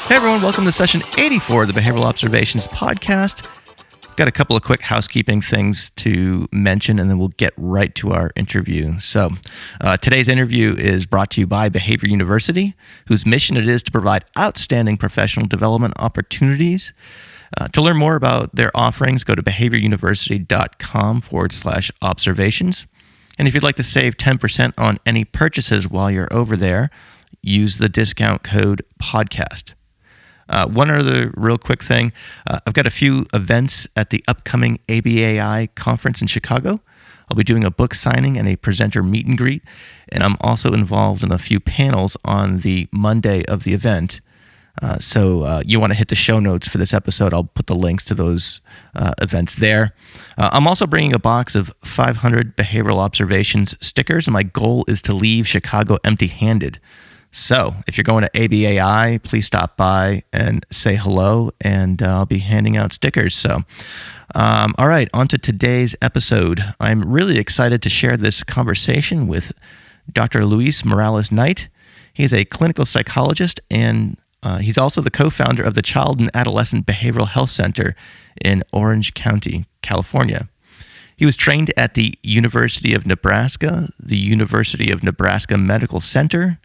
Hey everyone, welcome to session 84 of the Behavioral Observations podcast. Got a couple of quick housekeeping things to mention, and then we'll get right to our interview. So today's interview is brought to you by Behavior University, whose mission it is to provide outstanding professional development opportunities. To learn more about their offerings, go to behavioruniversity.com/observations. And if you'd like to save 10% on any purchases while you're over there, use the discount code podcast. One other real quick thing. I've got a few events at the upcoming ABAI conference in Chicago. I'll be doing a book signing and a presenter meet and greet, and I'm also involved in a few panels on the Monday of the event. So you want to hit the show notes for this episode. I'll put the links to those events there. I'm also bringing a box of 500 Behavioral Observations stickers, and my goal is to leave Chicago empty-handed. So if you're going to ABAI, please stop by and say hello, and I'll be handing out stickers. So, all right, on to today's episode. I'm really excited to share this conversation with Dr. Luis Morales-Knight. He's a clinical psychologist, and he's also the co-founder of the Child and Adolescent Behavioral Health Center in Orange County, California. He was trained at the University of Nebraska, the University of Nebraska Medical Center,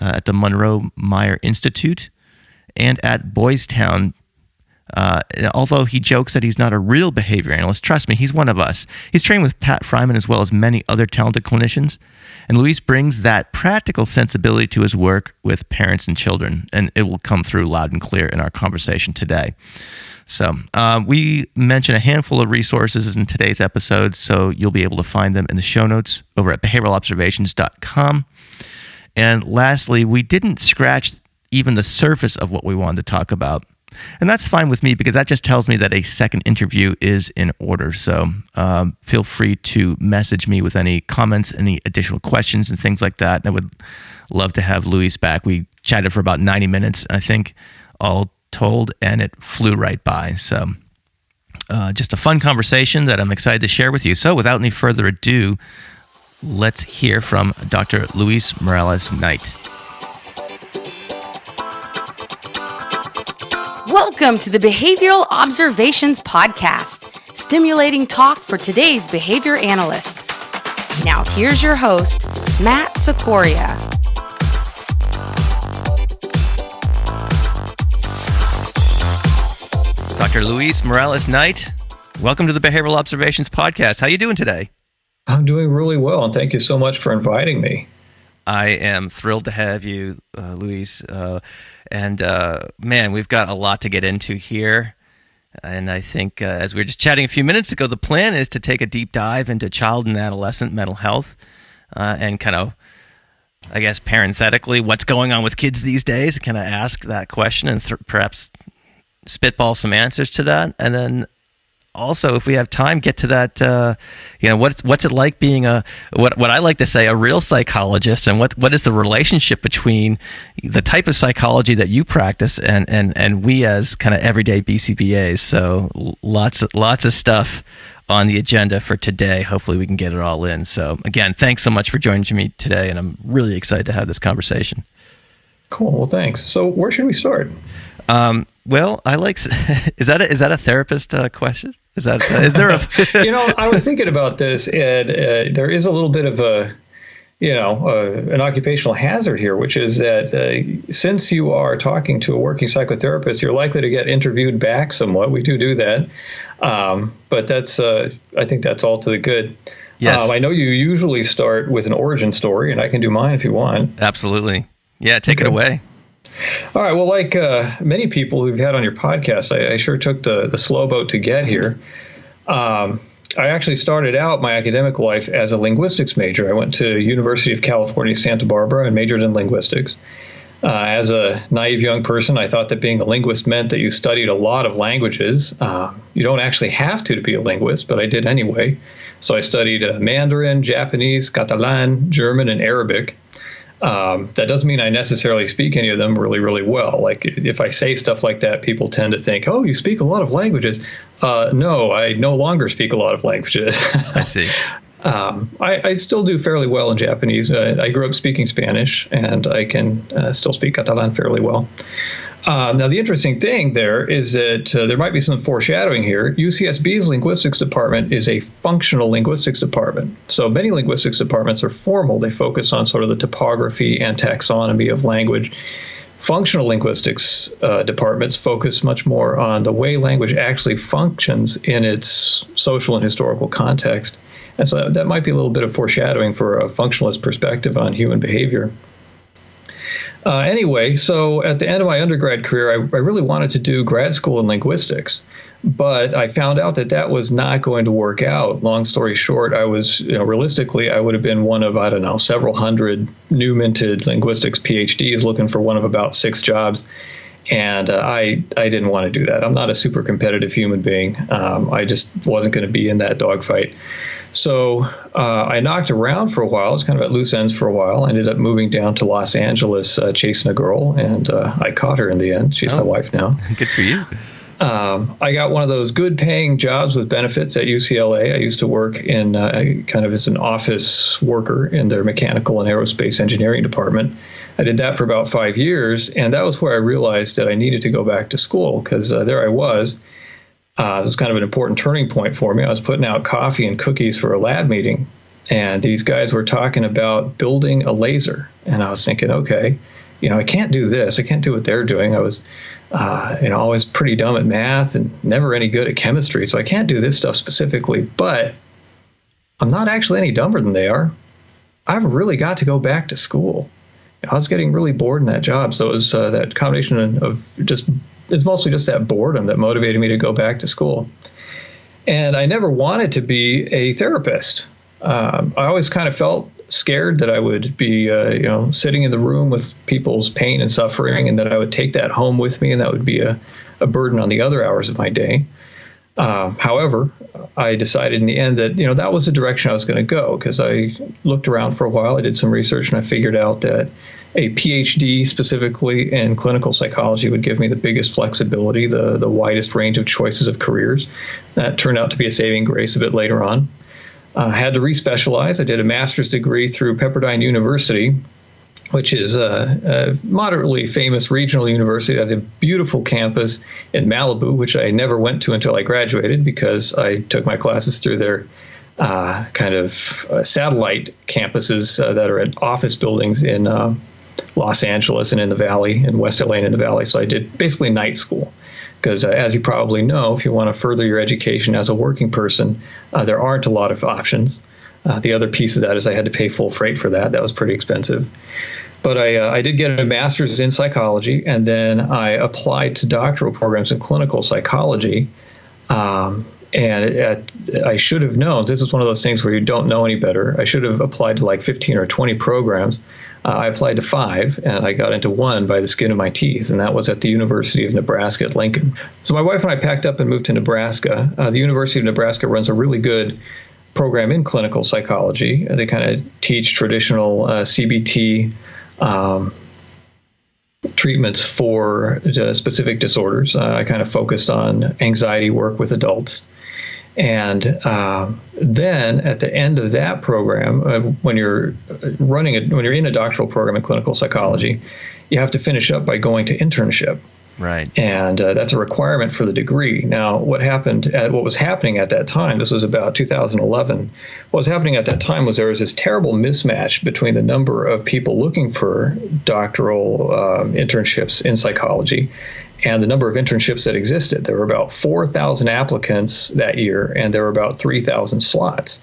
at the Monroe Meyer Institute, and at Boys Town. Although he jokes that he's not a real behavior analyst, trust me, he's one of us. He's trained with Pat Fryman as well as many other talented clinicians. And Luis brings that practical sensibility to his work with parents and children, and it will come through loud and clear in our conversation today. So we mention a handful of resources in today's episode, so you'll be able to find them in the show notes over at behavioralobservations.com. And lastly, we didn't scratch even the surface of what we wanted to talk about. And that's fine with me because that just tells me that a second interview is in order. So feel free to message me with any comments, any additional questions and things like that. I would love to have Luis back. We chatted for about 90 minutes, I think, all told, and it flew right by. So just a fun conversation that I'm excited to share with you. So without any further ado, let's hear from Dr. Luis Morales-Knight. Welcome to the Behavioral Observations Podcast, stimulating talk for today's behavior analysts. Now here's your host, Matt Cicoria. Dr. Luis Morales-Knight, welcome to the Behavioral Observations Podcast. How are you doing today? I'm doing really well, and thank you so much for inviting me. I am thrilled to have you, Luis. Man, we've got a lot to get into here. And I think, as we were just chatting a few minutes ago, the plan is to take a deep dive into child and adolescent mental health and kind of, I guess, parenthetically, what's going on with kids these days. Kind of ask that question and perhaps spitball some answers to that. And then also, if we have time, get to that, what's it like being what I like to say, a real psychologist, and what is the relationship between the type of psychology that you practice and we as kind of everyday BCBAs. So lots of stuff on the agenda for today. Hopefully we can get it all in. So again, thanks so much for joining me today, and I'm really excited to have this conversation. Cool. Well, thanks. So where should we start? Well, I like. Is that a therapist question? Is there a? I was thinking about this, and there is a little bit of an occupational hazard here, which is that since you are talking to a working psychotherapist, you're likely to get interviewed back somewhat. We do that, but that's I think that's all to the good. Yes. I know you usually start with an origin story, and I can do mine if you want. Absolutely. Yeah, take it away. All right. Well, like many people who've had on your podcast, I sure took the slow boat to get here. I actually started out my academic life as a linguistics major. I went to University of California, Santa Barbara, and majored in linguistics. As a naive young person, I thought that being a linguist meant that you studied a lot of languages. You don't actually have to be a linguist, but I did anyway. So I studied Mandarin, Japanese, Catalan, German, and Arabic. That doesn't mean I necessarily speak any of them really, really well. Like if I say stuff like that, people tend to think, oh, you speak a lot of languages. No, I no longer speak a lot of languages. I see. I still do fairly well in Japanese. I grew up speaking Spanish, and I can still speak Catalan fairly well. Now, the interesting thing there is that there might be some foreshadowing here. UCSB's linguistics department is a functional linguistics department. So many linguistics departments are formal. They focus on sort of the topography and taxonomy of language. Functional linguistics departments focus much more on the way language actually functions in its social and historical context. And so that might be a little bit of foreshadowing for a functionalist perspective on human behavior. Anyway, so at the end of my undergrad career, I really wanted to do grad school in linguistics, but I found out that that was not going to work out. Long story short, I was, realistically, I would have been one of, several hundred new minted linguistics PhDs looking for one of about 6 jobs. And I didn't want to do that. I'm not a super competitive human being. I just wasn't going to be in that dogfight. So I knocked around for a while. I was kind of at loose ends for a while. I ended up moving down to Los Angeles chasing a girl, and I caught her in the end. She's my wife now. Good for you. I got one of those good-paying jobs with benefits at UCLA. I used to work in kind of as an office worker in their mechanical and aerospace engineering department. I did that for about 5 years, and that was where I realized that I needed to go back to school, because there I was. This was kind of an important turning point for me. I was putting out coffee and cookies for a lab meeting, and these guys were talking about building a laser. And I was thinking, okay, I can't do this. I can't do what they're doing. I was, always pretty dumb at math and never any good at chemistry, so I can't do this stuff specifically. But I'm not actually any dumber than they are. I've really got to go back to school. I was getting really bored in that job, so it was that combination of it's mostly just that boredom that motivated me to go back to school. And I never wanted to be a therapist. I always kind of felt scared that I would be, sitting in the room with people's pain and suffering, and that I would take that home with me, and that would be a burden on the other hours of my day. However, I decided in the end that, that was the direction I was going to go, because I looked around for a while. I did some research, and I figured out that a PhD specifically in clinical psychology would give me the biggest flexibility, the widest range of choices of careers. That turned out to be a saving grace a bit later on. I had to respecialize. I did a master's degree through Pepperdine University, which is a moderately famous regional university that had a beautiful campus in Malibu, which I never went to until I graduated, because I took my classes through their kind of satellite campuses that are at office buildings in Los Angeles and in the Valley, in West LA and in the Valley. So I did basically night school, because as you probably know, if you want to further your education as a working person, there aren't a lot of options. The other piece of that is I had to pay full freight for that. That was pretty expensive. But I did get a master's in psychology, and then I applied to doctoral programs in clinical psychology. And I should have known, this is one of those things where you don't know any better. I should have applied to like 15 or 20 programs. I applied to 5, and I got into 1 by the skin of my teeth, and that was at the University of Nebraska at Lincoln. So my wife and I packed up and moved to Nebraska. The University of Nebraska runs a really good program in clinical psychology. They kind of teach traditional CBT treatments for specific disorders. I kind of focused on anxiety work with adults. And then at the end of that program, when you're in a doctoral program in clinical psychology, you have to finish up by going to internship. Right. And that's a requirement for the degree. Now, what was happening at that time, this was about 2011, what was happening at that time was there was this terrible mismatch between the number of people looking for doctoral internships in psychology and the number of internships that existed. There were about 4,000 applicants that year, and there were about 3,000 slots.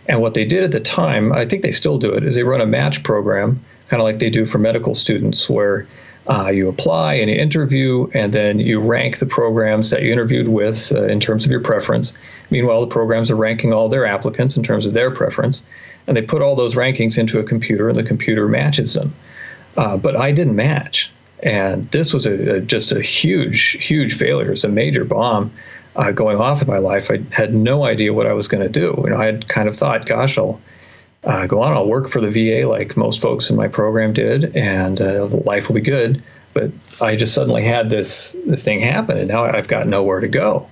And what they did at the time, I think they still do it, is they run a match program, kind of like they do for medical students, where you apply and you interview, and then you rank the programs that you interviewed with in terms of your preference. Meanwhile, the programs are ranking all their applicants in terms of their preference, and they put all those rankings into a computer, and the computer matches them. But I didn't match. And this was just a huge failure. It was a major bomb going off in my life. I had no idea what I was going to do. I had kind of thought, gosh, I'll go on, I'll work for the VA like most folks in my program did, and life will be good. But I just suddenly had this thing happen, and now I've got nowhere to go.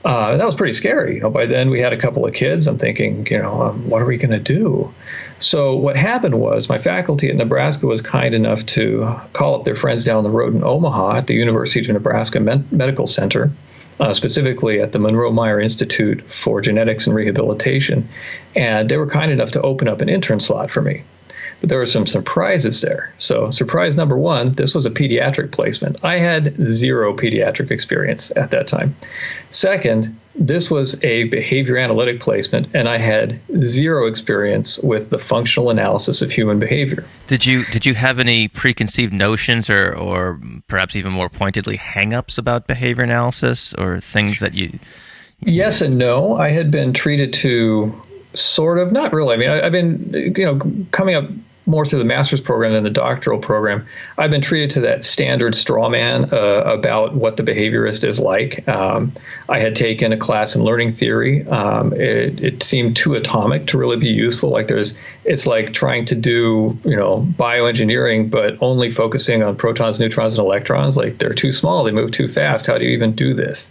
That was pretty scary. By then we had a couple of kids. I'm thinking, what are we going to do? So what happened was my faculty at Nebraska was kind enough to call up their friends down the road in Omaha at the University of Nebraska Medical Center, specifically at the Monroe Meyer Institute for Genetics and Rehabilitation. And they were kind enough to open up an intern slot for me. But there were some surprises there. So surprise number one, this was a pediatric placement. I had zero pediatric experience at that time. Second, this was a behavior analytic placement, and I had zero experience with the functional analysis of human behavior. Did you have any preconceived notions or perhaps even more pointedly hang-ups about behavior analysis or things that you... Yes and no. I had been treated to sort of, not really. I mean, I've been, coming up more through the master's program than the doctoral program. I've been treated to that standard straw man about what the behaviorist is like. I had taken a class in learning theory. It seemed too atomic to really be useful. Like it's like trying to do, bioengineering, but only focusing on protons, neutrons, and electrons. Like they're too small, they move too fast. How do you even do this?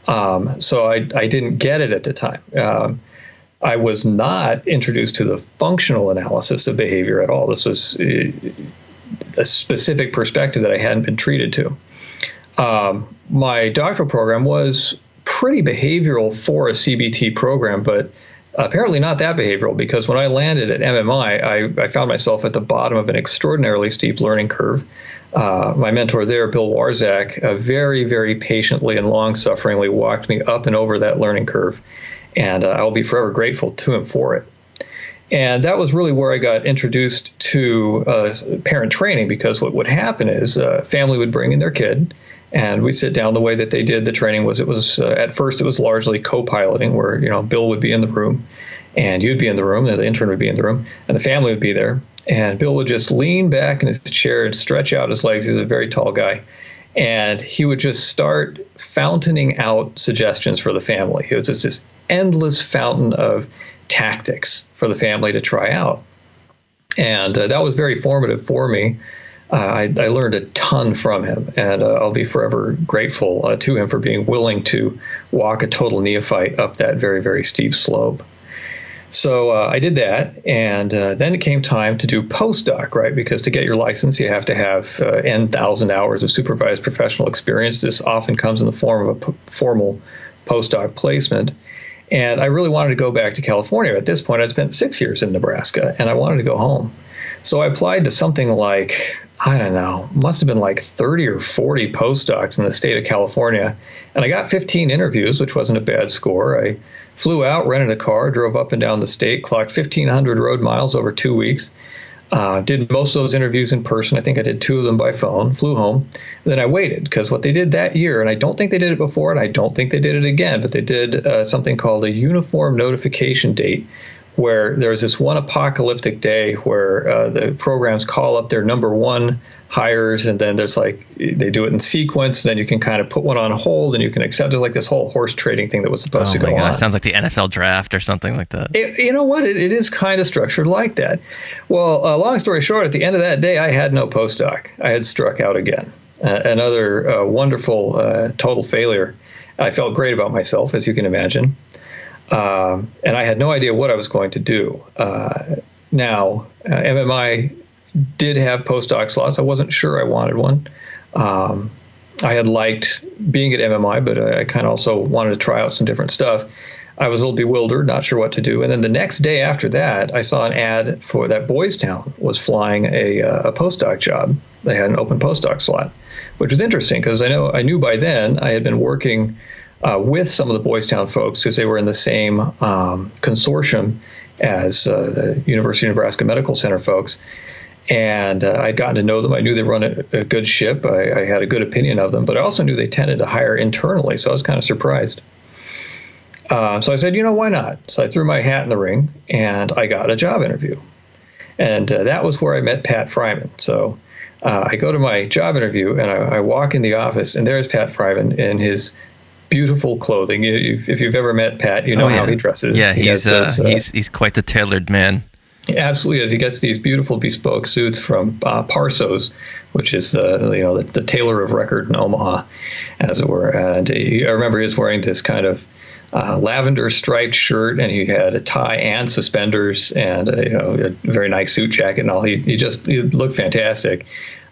So I didn't get it at the time. I was not introduced to the functional analysis of behavior at all. This was a specific perspective that I hadn't been treated to. My doctoral program was pretty behavioral for a CBT program, but apparently not that behavioral, because when I landed at MMI, I found myself at the bottom of an extraordinarily steep learning curve. My mentor there, Bill Warzak, very, very patiently and long-sufferingly walked me up and over that learning curve. And I'll be forever grateful to him for it. And that was really where I got introduced to parent training, because what would happen is a family would bring in their kid, and we'd sit down. The way that they did the training was at first it was largely co-piloting, where Bill would be in the room, and you'd be in the room, the intern would be in the room, and the family would be there. And Bill would just lean back in his chair and stretch out his legs. He's a very tall guy. And he would just start fountaining out suggestions for the family. It was just this endless fountain of tactics for the family to try out. And that was very formative for me. I learned a ton from him, and I'll be forever grateful to him for being willing to walk a total neophyte up that very, very steep slope. So I did that, and then it came time to do postdoc, right? Because to get your license, you have to have N thousand hours of supervised professional experience. This often comes in the form of a formal postdoc placement. And I really wanted to go back to California. At this point, I'd spent 6 years in Nebraska, and I wanted to go home. So I applied to something like, I don't know, must have been like 30 or 40 postdocs in the state of California. And I got 15 interviews, which wasn't a bad score. I flew out, rented a car, drove up and down the state, clocked 1,500 road miles over 2 weeks. Did most of those interviews in person. I think I did 2 of them by phone, flew home. And then I waited, because what they did that year, and I don't think they did it before, and I don't think they did it again, but they did something called a uniform notification date, where there's this one apocalyptic day where the programs call up their number one hires, and then there's they do it in sequence, then you can kind of put one on hold and you can accept. There's this whole horse trading thing that was supposed to go on. It sounds like the NFL draft or something like that. You know what? It is kind of structured like that. Well, long story short, at the end of that day, I had no postdoc. I had struck out again. Another wonderful total failure. I felt great about myself, as you can imagine. And I had no idea what I was going to do. Now, MMI did have postdoc slots. I wasn't sure I wanted one. I had liked being at MMI, but I kind of also wanted to try out some different stuff. I was a little bewildered, not sure what to do. And then the next day after that, I saw an ad for that Boys Town was flying a postdoc job. They had an open postdoc slot, which was interesting because I knew by then I had been working with some of the Boys Town folks, because they were in the same consortium as the University of Nebraska Medical Center folks. And I'd gotten to know them. I knew they run a good ship. I had a good opinion of them, but I also knew they tended to hire internally, so I was kind of surprised. So I said, why not? So I threw my hat in the ring, and I got a job interview. And that was where I met Pat Fryman. So I go to my job interview, and I walk in the office, and there's Pat Fryman in his beautiful clothing. If you've ever met Pat, you know how he dresses. Yeah, he's quite the tailored man. He absolutely is. He gets these beautiful bespoke suits from Parsos, which is the tailor of record in Omaha, as it were. And I remember he was wearing this kind of lavender striped shirt, and he had a tie and suspenders, and a very nice suit jacket and all. He looked fantastic.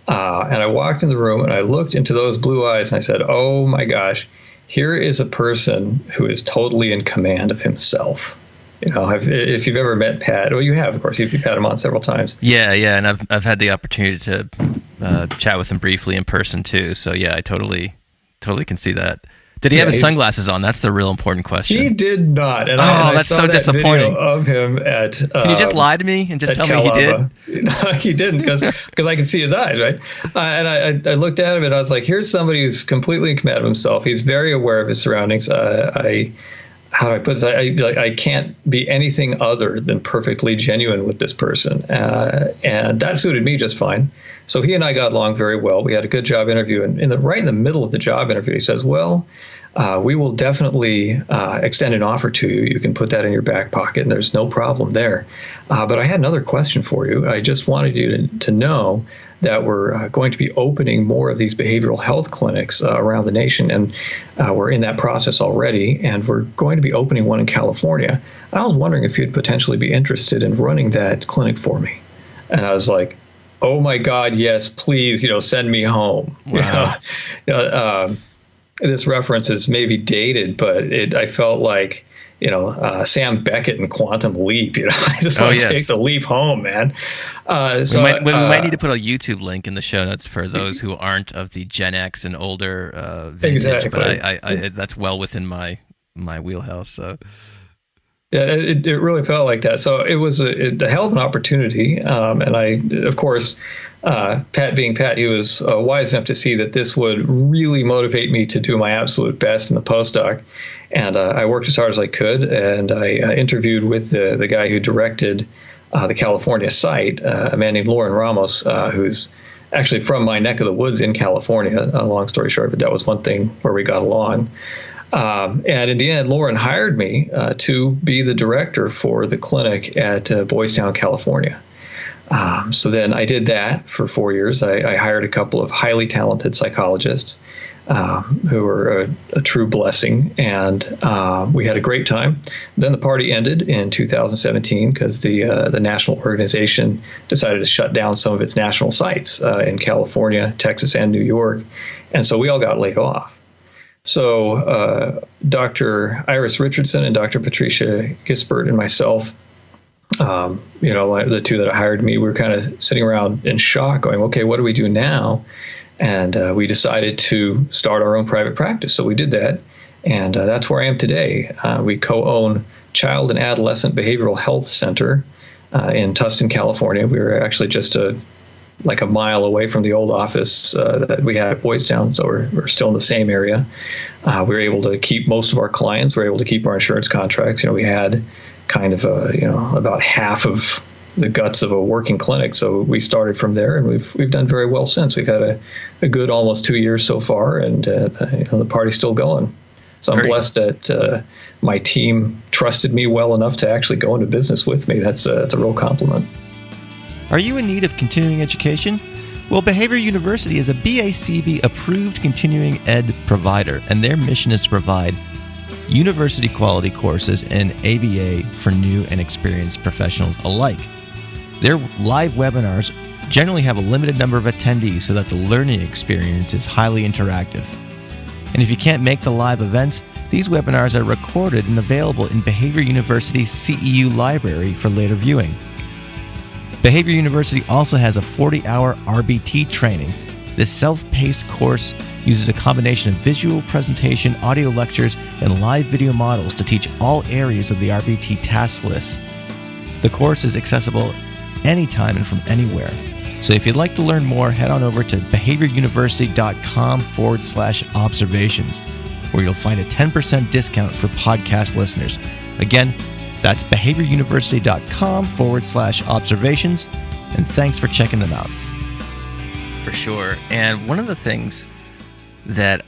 And I walked in the room and I looked into those blue eyes and I said, "Oh my gosh, here is a person who is totally in command of himself." If you've ever met Pat, well, you have, of course. You've had him on several times. Yeah, and I've had the opportunity to chat with him briefly in person too. So yeah, I totally can see that. Did he have his sunglasses on? That's the real important question. He did not. And that's so disappointing. Of him at. Can you just lie to me and just tell me he did? No, he didn't, because I could see his eyes, right? And I looked at him and I was like, here's somebody who's completely in command of himself. He's very aware of his surroundings. How do I put this? I can't be anything other than perfectly genuine with this person. And that suited me just fine. So he and I got along very well. We had a good job interview. And right in the middle of the job interview, he says, "Well, we will definitely extend an offer to you. You can put that in your back pocket, and there's no problem there. But I had another question for you. I just wanted you to know that we're going to be opening more of these behavioral health clinics around the nation, and we're in that process already, and we're going to be opening one in California. I was wondering if you'd potentially be interested in running that clinic for me." And I was like, "Oh my God, yes, please, send me home." Wow. This reference is maybe dated, but I felt like, Sam Beckett in Quantum Leap. I just want to take the leap home, man. So we might need to put a YouTube link in the show notes for those who aren't of the Gen X and older vintage. Exactly. But I that's well within my wheelhouse. So. Yeah, it really felt like that. So it was a hell of an opportunity. And I, of course, Pat being Pat, he was wise enough to see that this would really motivate me to do my absolute best in the postdoc. And I worked as hard as I could. And I interviewed with the guy who directed the California site, a man named Lauren Ramos, who's actually from my neck of the woods in California. Long story short, but that was one thing where we got along. And in the end, Lauren hired me to be the director for the clinic at Boys Town, California. So then I did that for 4 years. I hired a couple of highly talented psychologists who were a true blessing, and we had a great time. Then the party ended in 2017 because the national organization decided to shut down some of its national sites in California, Texas, and New York, and so we all got laid off. So Dr. Iris Richardson and Dr. Patricia Gisbert and myself, the two that hired me, we were kind of sitting around in shock going, okay, what do we do now? And we decided to start our own private practice. So we did that. And that's where I am today. We co-own Child and Adolescent Behavioral Health Center in Tustin, California. We were actually just like a mile away from the old office that we had at Boys Town, so we're still in the same area. We were able to keep most of our clients. We were able to keep our insurance contracts. We had kind of about half of the guts of a working clinic, so we started from there, and we've done very well since. We've had a good almost 2 years so far, and the party's still going. So I'm blessed that my team trusted me well enough to actually go into business with me. That's a real compliment. Are you in need of continuing education? Well, Behavior University is a BACB approved continuing ed provider, and their mission is to provide university quality courses and ABA for new and experienced professionals alike. Their live webinars generally have a limited number of attendees so that the learning experience is highly interactive. And if you can't make the live events, these webinars are recorded and available in Behavior University's CEU library for later viewing. Behavior University also has a 40-hour RBT training. This self-paced course uses a combination of visual presentation, audio lectures, and live video models to teach all areas of the RBT task list. The course is accessible anytime and from anywhere. So if you'd like to learn more, head on over to behavioruniversity.com/observations, where you'll find a 10% discount for podcast listeners. Again, that's behavioruniversity.com/observations, and thanks for checking them out. For sure. And one of the things that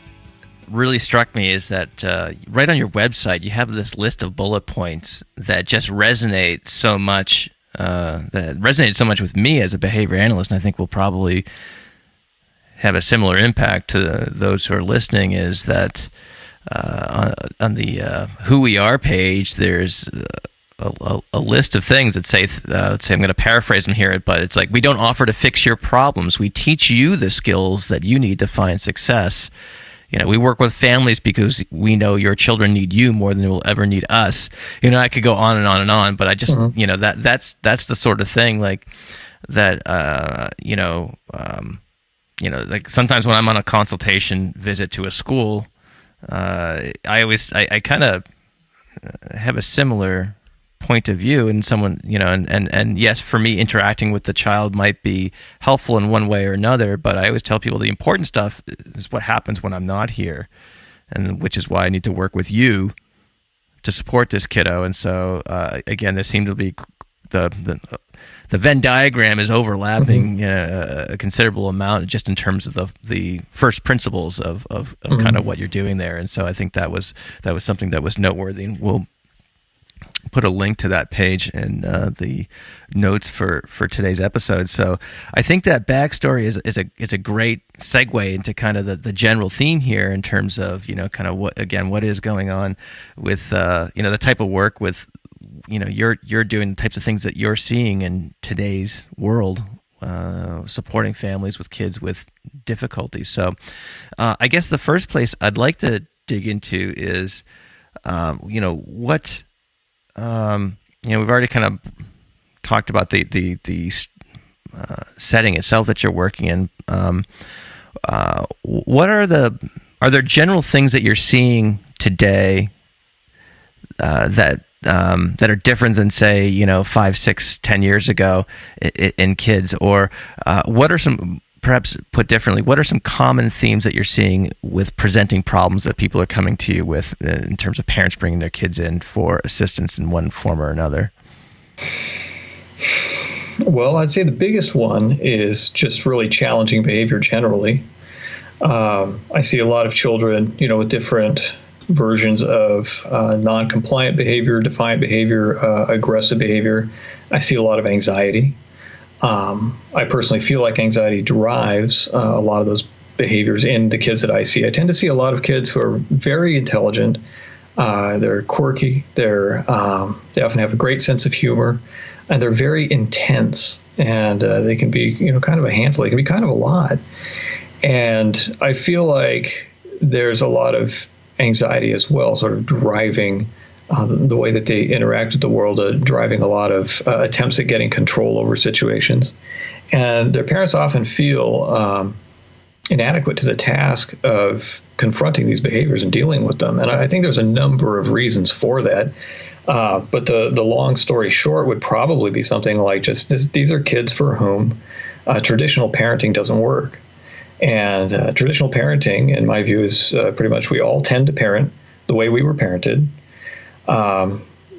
really struck me is that right on your website, you have this list of bullet points that just resonate so much, that resonated so much with me as a behavior analyst, and I think will probably have a similar impact to those who are listening, is that on the Who We Are page, there's a list of things that say, let's say I'm going to paraphrase them here, but it's like, we don't offer to fix your problems. We teach you the skills that you need to find success. We work with families because we know your children need you more than they will ever need us. I could go on and on and on, but I just, that's the sort of thing like that, like sometimes when I'm on a consultation visit to a school, I kind of have a similar point of view, and someone, and yes, for me, interacting with the child might be helpful in one way or another, but I always tell people the important stuff is what happens when I'm not here, and which is why I need to work with you to support this kiddo. And so again, there seems to be the Venn diagram is overlapping a considerable amount just in terms of the first principles of kind of what you're doing there. And so I think that was something that was noteworthy, and we'll put a link to that page in the notes for today's episode. So I think that backstory is a great segue into kind of the general theme here in terms of, kind of what is going on with, the type of work with, you're doing, the types of things that you're seeing in today's world, supporting families with kids with difficulties. So I guess the first place I'd like to dig into is, what, we've already kind of talked about the setting itself that you're working in. What are there general things that you're seeing today that are different than, say, 5, 6, 10 years ago in kids? Or what are some, perhaps put differently, what are some common themes that you're seeing with presenting problems that people are coming to you with in terms of parents bringing their kids in for assistance in one form or another? Well, I'd say the biggest one is just really challenging behavior generally. I see a lot of children, with different versions of non-compliant behavior, defiant behavior, aggressive behavior. I see a lot of anxiety. I personally feel like anxiety drives a lot of those behaviors in the kids that I see. I tend to see a lot of kids who are very intelligent. They're quirky. They often have a great sense of humor, and they're very intense. And they can be, kind of a handful. They can be kind of a lot. And I feel like there's a lot of anxiety as well, sort of driving the way that they interact with the world, driving a lot of attempts at getting control over situations. And their parents often feel inadequate to the task of confronting these behaviors and dealing with them. And I think there's a number of reasons for that. But the long story short would probably be something like these are kids for whom traditional parenting doesn't work. And traditional parenting, in my view, is pretty much we all tend to parent the way we were parented.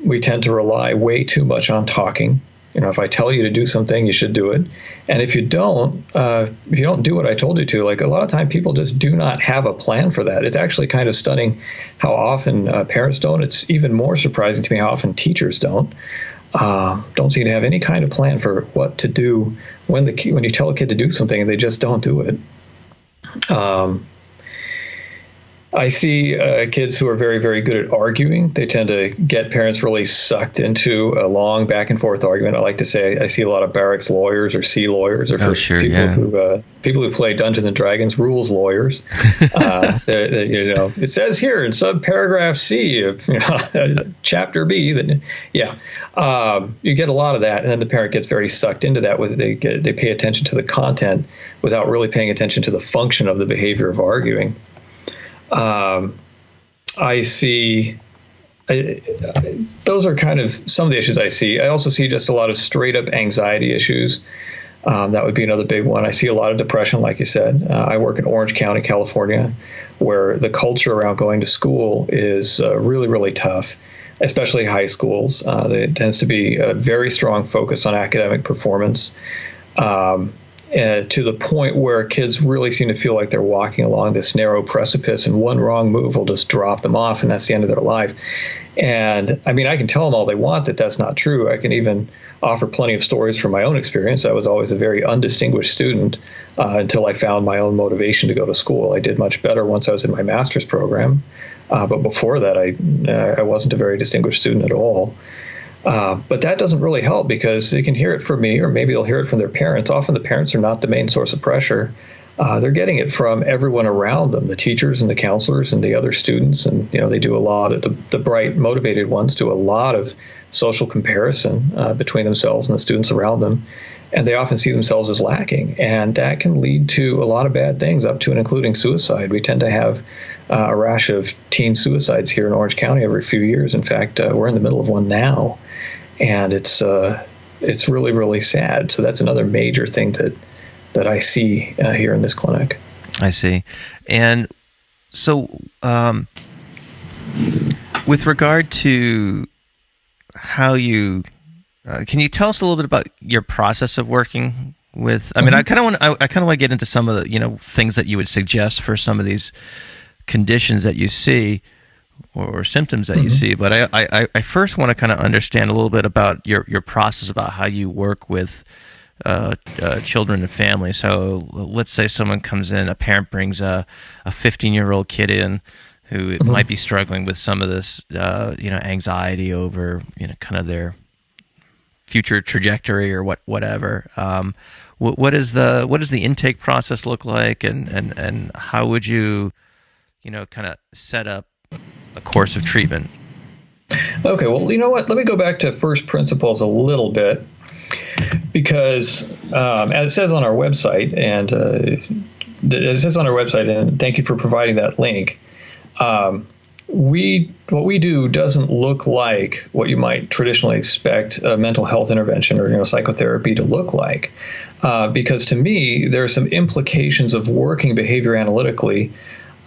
We tend to rely way too much on talking. If I tell you to do something, you should do it. And if you don't do what I told you to, like a lot of time people just do not have a plan for that. It's actually kind of stunning how often parents don't. It's even more surprising to me how often teachers don't seem to have any kind of plan for what to do when you tell a kid to do something and they just don't do it. I see kids who are very, very good at arguing. They tend to get parents really sucked into a long back and forth argument. I like to say I see a lot of barracks lawyers or sea lawyers or people who play Dungeons and Dragons rules lawyers. It says here in subparagraph C of chapter B that you get a lot of that, and then the parent gets very sucked into that. They pay attention to the content without really paying attention to the function of the behavior of arguing. I see, those are kind of some of the issues I see. I also see just a lot of straight up anxiety issues. That would be another big one. I see a lot of depression, like you said. I work in Orange County, California, where the culture around going to school is really, really tough, especially high schools. There tends to be a very strong focus on academic performance. To the point where kids really seem to feel like they're walking along this narrow precipice, and one wrong move will just drop them off, and that's the end of their life. And I mean, I can tell them all they want that that's not true. I can even offer plenty of stories from my own experience. I was always a very undistinguished student, until I found my own motivation to go to school. I did much better once I was in my master's program. But before that, I wasn't a very distinguished student at all. But that doesn't really help because they can hear it from me, or maybe they'll hear it from their parents. Often the parents are not the main source of pressure. They're getting it from everyone around them, the teachers and the counselors and the other students. And, they do a lot of the bright, motivated ones do a lot of social comparison between themselves and the students around them. And they often see themselves as lacking. And that can lead to a lot of bad things, up to and including suicide. We tend to have a rash of teen suicides here in Orange County every few years. In fact, we're in the middle of one now. And it's really, really sad. So that's another major thing that I see here in this clinic. I see. And so with regard to how you can you tell us a little bit about your process of working with? I mean, I kind of want to get into some of the things that you would suggest for some of these conditions that you see or symptoms that you see. But I first want to kind of understand a little bit about your process, about how you work with children and families. So let's say someone comes in, a parent brings a 15-year-old kid in who might be struggling with some of this, anxiety over, kind of their future trajectory or whatever. What does the intake process look like, and how would you, kind of set up a course of treatment? Okay, well, you know what? Let me go back to first principles a little bit, because as it says on our website, and thank you for providing that link. What we do doesn't look like what you might traditionally expect a mental health intervention or psychotherapy to look like, because to me there are some implications of working behavior analytically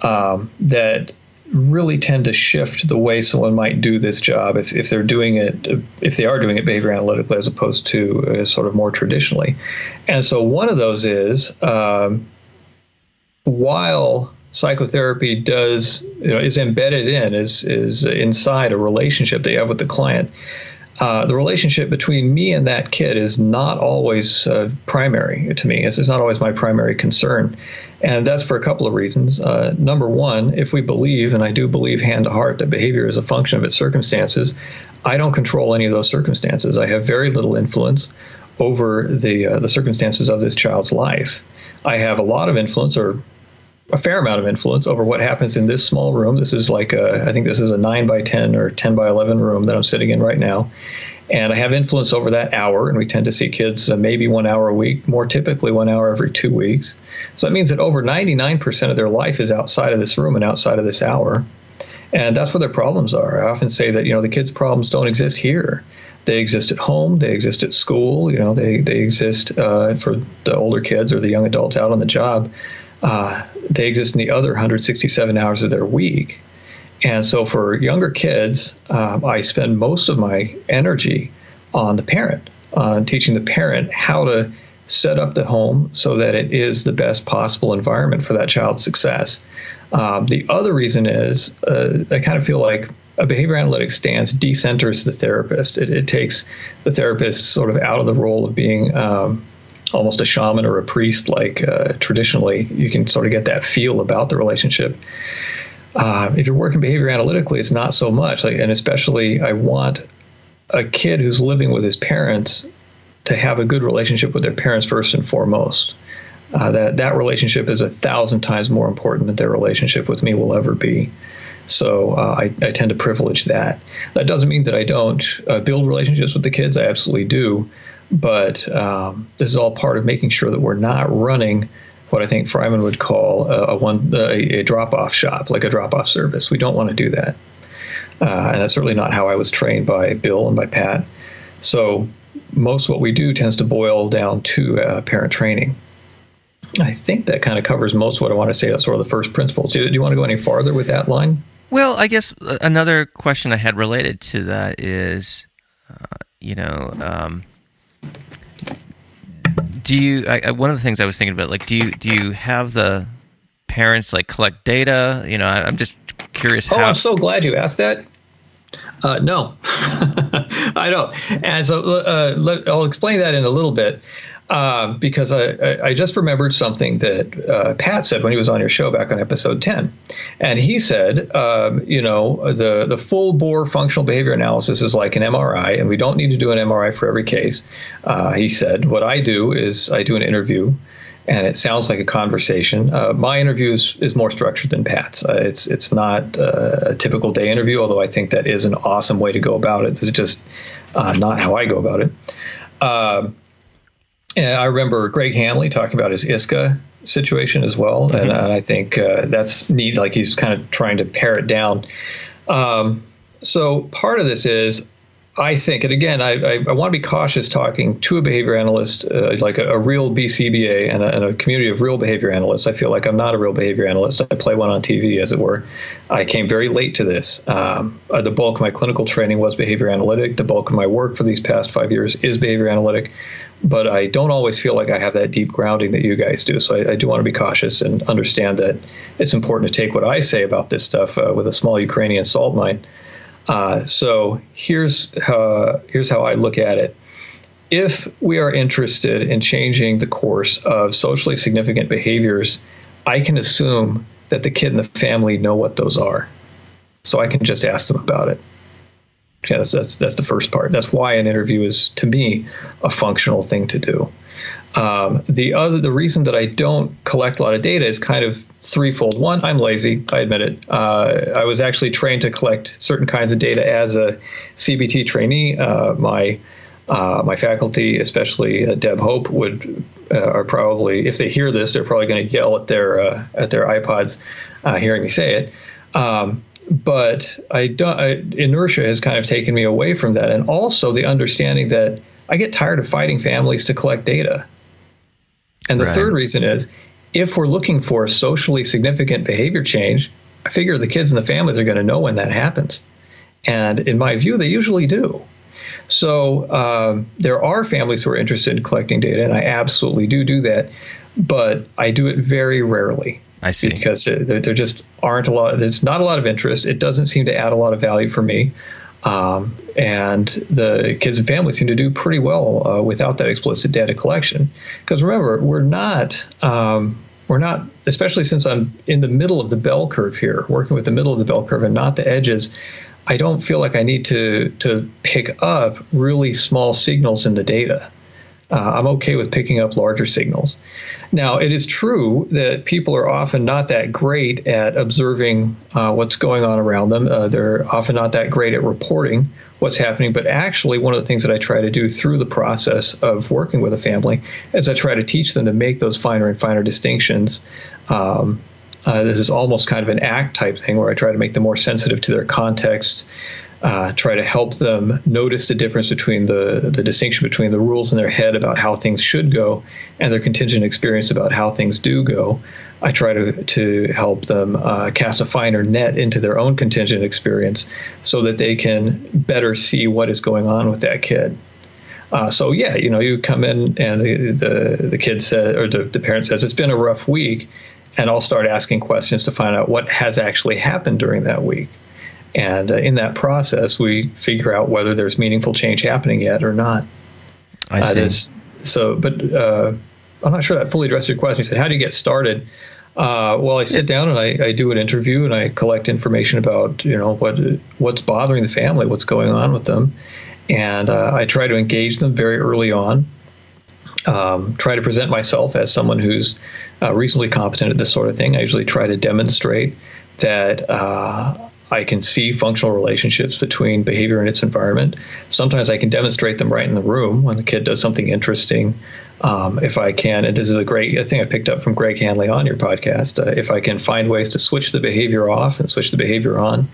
that really tend to shift the way someone might do this job if they are doing it behavior analytically as opposed to sort of more traditionally. And so one of those is while psychotherapy is embedded is inside a relationship that you have with the client, the relationship between me and that kid is not always primary to me. It's not always my primary concern. And that's for a couple of reasons. Number one, if we believe, and I do believe hand to heart, that behavior is a function of its circumstances, I don't control any of those circumstances. I have very little influence over the circumstances of this child's life. I have a lot of influence, or a fair amount of influence, over what happens in this small room. This is I think this is a 9 by 10 or 10 by 11 room that I'm sitting in right now. And I have influence over that hour, and we tend to see kids maybe 1 hour a week, more typically 1 hour every 2 weeks. So that means that over 99% of their life is outside of this room and outside of this hour. And that's where their problems are. I often say that, the kids' problems don't exist here. They exist at home. They exist at school. They exist for the older kids or the young adults out on the job. They exist in the other 167 hours of their week. And so for younger kids, I spend most of my energy on the parent, on teaching the parent how to set up the home so that it is the best possible environment for that child's success. The other reason is I kind of feel like a behavior analytics stance decenters the therapist. It takes the therapist sort of out of the role of being almost a shaman or a priest, like traditionally you can sort of get that feel about the relationship. If you're working behavior analytically, it's not so much. And especially I want a kid who's living with his parents to have a good relationship with their parents first and foremost. That relationship is 1,000 times more important than their relationship with me will ever be. So I tend to privilege that. That doesn't mean that I don't build relationships with the kids. I absolutely do. But this is all part of making sure that we're not running what I think Freiman would call a drop-off shop, like a drop-off service. We don't want to do that. And that's certainly not how I was trained by Bill and by Pat. So most of what we do tends to boil down to parent training. I think that kind of covers most of what I want to say. That's sort of the first principles. Do you want to go any farther with that line? Well, I guess another question I had related to that is, do you? One of the things I was thinking about, like, do you have the parents collect data? I'm just curious how. Oh, I'm so glad you asked that. No, I don't. And so I'll explain that in a little bit. because I just remembered something that Pat said when he was on your show back on episode 10. And he said, the full bore functional behavior analysis is like an MRI, and we don't need to do an MRI for every case. He said, what I do is I do an interview, and it sounds like a conversation. My interview is more structured than Pat's. It's not a typical day interview, although I think that is an awesome way to go about it. This is just not how I go about it. And I remember Greg Hanley talking about his ISCA situation as well, and I think that's neat. Like he's kind of trying to pare it down. So part of this is, I think, and again, I want to be cautious talking to a behavior analyst, like a real BCBA and a community of real behavior analysts. I feel like I'm not a real behavior analyst. I play one on TV, as it were. I came very late to this. The bulk of my clinical training was behavior analytic. The bulk of my work for these past 5 years is behavior analytic. But I don't always feel like I have that deep grounding that you guys do. So I do want to be cautious and understand that it's important to take what I say about this stuff with a small Ukrainian salt mine. So here's how I look at it. If we are interested in changing the course of socially significant behaviors, I can assume that the kid and the family know what those are. So I can just ask them about it. Okay, that's the first part. That's why an interview is, to me, a functional thing to do. The reason that I don't collect a lot of data is kind of threefold. One, I'm lazy. I admit it. I was actually trained to collect certain kinds of data as a CBT trainee. My faculty, especially Deb Hope, are probably, if they hear this, they're probably going to yell at their iPods hearing me say it. But inertia has kind of taken me away from that, and also the understanding that I get tired of fighting families to collect data. And the third reason is, if we're looking for socially significant behavior change, I figure the kids and the families are going to know when that happens. And in my view, they usually do. So there are families who are interested in collecting data, and I absolutely do that. But I do it very rarely. I see. Because there just aren't a lot. There's not a lot of interest. It doesn't seem to add a lot of value for me. And the kids and families seem to do pretty well without that explicit data collection. Because remember, we're not, especially since I'm in the middle of the bell curve here, working with the middle of the bell curve and not the edges. I don't feel like I need to pick up really small signals in the data. I'm okay with picking up larger signals. Now, it is true that people are often not that great at observing what's going on around them. They're often not that great at reporting what's happening. But actually, one of the things that I try to do through the process of working with a family is I try to teach them to make those finer and finer distinctions. This is almost kind of an ACT type thing where I try to make them more sensitive to their context, try to help them notice the difference between the distinction between the rules in their head about how things should go and their contingent experience about how things do go. I try to help them cast a finer net into their own contingent experience so that they can better see what is going on with that kid. So yeah, you come in and the kid said, or the parent says, it's been a rough week, and I'll start asking questions to find out what has actually happened during that week. And in that process, we figure out whether there's meaningful change happening yet or not. I see. But I'm not sure that fully addressed your question. You said, how do you get started? Well, I sit down and I do an interview and I collect information about, what's bothering the family, what's going on with them. And I try to engage them very early on. Try to present myself as someone who's reasonably competent at this sort of thing. I usually try to demonstrate that I can see functional relationships between behavior and its environment. Sometimes I can demonstrate them right in the room when the kid does something interesting. If I can, and this is a great thing I picked up from Greg Hanley on your podcast, if I can find ways to switch the behavior off and switch the behavior on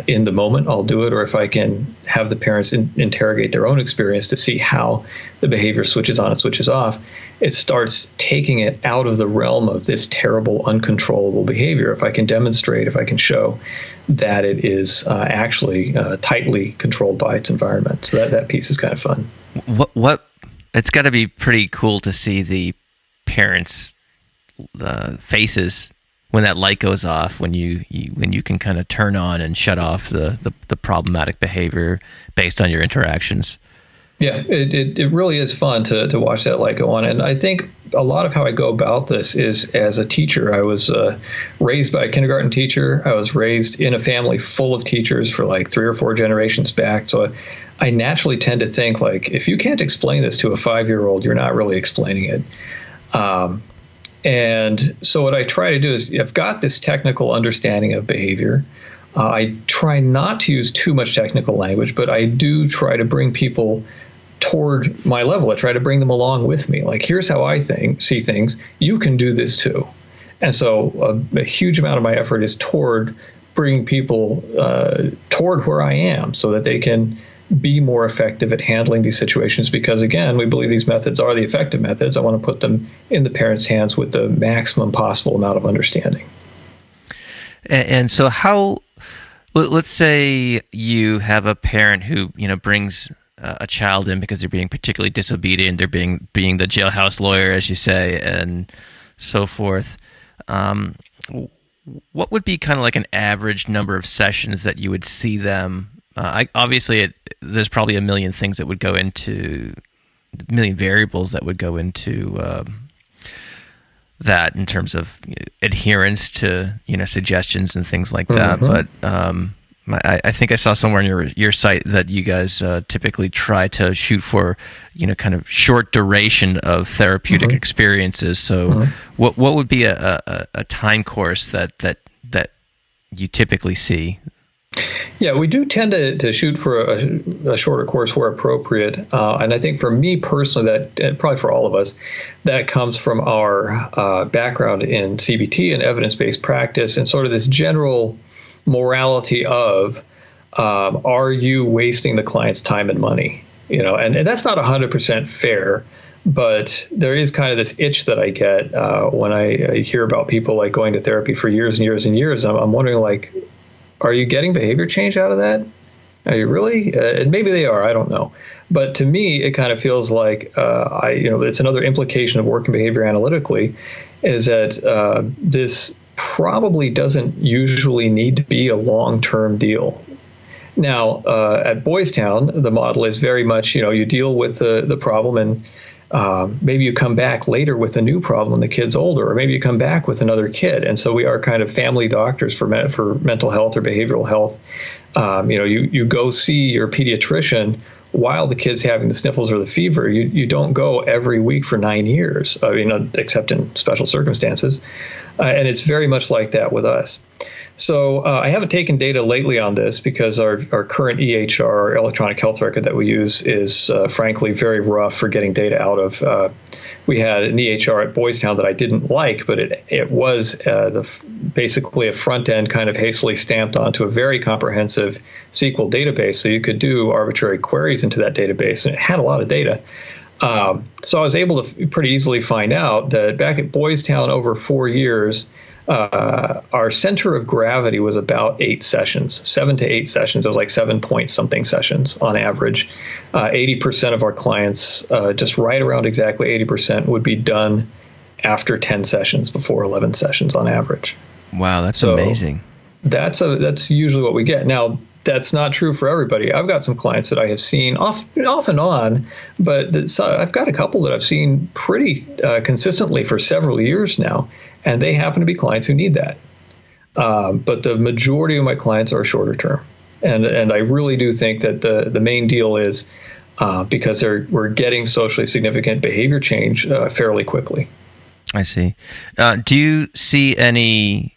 in the moment, I'll do it. Or if I can have the parents interrogate their own experience to see how the behavior switches on and switches off, it starts taking it out of the realm of this terrible, uncontrollable behavior. If I can demonstrate, if I can show that it is actually tightly controlled by its environment. So that piece is kind of fun. What it's got to be pretty cool to see the parents' faces when that light goes off, when you can kind of turn on and shut off the problematic behavior based on your interactions. Yeah, it really is fun to watch that light go on. And I think a lot of how I go about this is as a teacher. I was raised by a kindergarten teacher. I was raised in a family full of teachers for like 3 or 4 generations back. So I naturally tend to think like, if you can't explain this to a 5-year-old, you're not really explaining it. And so what I try to do is, I've got this technical understanding of behavior. I try not to use too much technical language, but I do try to bring people toward my level. I try to bring them along with me. Like, here's how I see things. You can do this too. And so a huge amount of my effort is toward bringing people toward where I am so that they can be more effective at handling these situations. Because, again, we believe these methods are the effective methods. I want to put them in the parents' hands with the maximum possible amount of understanding. And so let's say you have a parent who, brings a child in because they're being particularly disobedient, they're being the jailhouse lawyer, as you say, and so forth. What would be kind of like an average number of sessions that you would see them? Obviously, there's probably a million things that would go into, a million variables that would go into that in terms of adherence to suggestions and things like that. Mm-hmm. But I think I saw somewhere on your site that you guys typically try to shoot for kind of short duration of therapeutic experiences. So what would be a time course that you typically see? Yeah, we do tend to shoot for a shorter course where appropriate. And I think for me personally, that probably for all of us, that comes from our background in CBT and evidence-based practice and sort of this general morality of, are you wasting the client's time and money? And that's not 100% fair, but there is kind of this itch that I get when I hear about people like going to therapy for years and years and years. I'm wondering, like, are you getting behavior change out of that? Are you really? And maybe they are. I don't know. But to me, it kind of feels like it's another implication of working behavior analytically, is that this probably doesn't usually need to be a long-term deal. Now, at Boys Town, the model is very much, you deal with the problem and maybe you come back later with a new problem when the kid's older, or maybe you come back with another kid. And so we are kind of family doctors for mental health or behavioral health. You go see your pediatrician while the kid's having the sniffles or the fever. You don't go every week for 9 years, except in special circumstances. And it's very much like that with us. So I haven't taken data lately on this because our current EHR, our electronic health record that we use, is frankly very rough for getting data out of. We had an EHR at Boys Town that I didn't like, but it was basically a front end kind of hastily stamped onto a very comprehensive SQL database. So you could do arbitrary queries into that database, and it had a lot of data. So I was able to pretty easily find out that back at Boys Town over 4 years, our center of gravity was about 8 sessions, 7 to 8 sessions. It was like 7 point something sessions on average. 80% of our clients, just right around exactly 80%, would be done after 10 sessions, before 11 sessions on average. Wow, that's amazing. That's usually what we get. Now, that's not true for everybody. I've got some clients that I have seen off and on, but I've got a couple that I've seen pretty consistently for several years now, and they happen to be clients who need that. But the majority of my clients are shorter term, and I really do think that the main deal is because we're getting socially significant behavior change fairly quickly. I see. Do you see any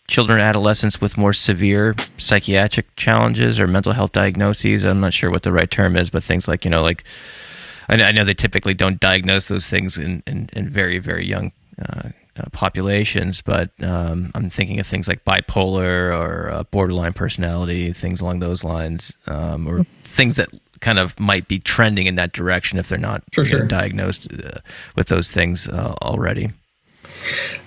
children or adolescents with more severe psychiatric challenges or mental health diagnoses? I'm not sure what the right term is, but things like, I know they typically don't diagnose those things in very, very young populations, but I'm thinking of things like bipolar or borderline personality, things along those lines, or things that kind of might be trending in that direction if they're not diagnosed with those things already.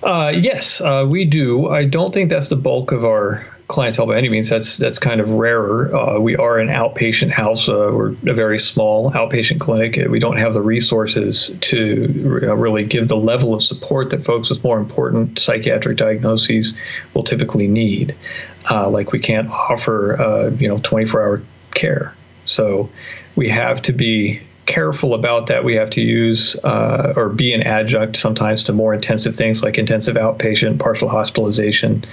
Yes, we do. I don't think that's the bulk of our clientele by any means. That's kind of rarer. We are an outpatient house. We're a very small outpatient clinic. We don't have the resources to really give the level of support that folks with more important psychiatric diagnoses will typically need. Like we can't offer 24-hour care. So we have to be careful about that. We have to use or be an adjunct sometimes to more intensive things like intensive outpatient, partial hospitalization.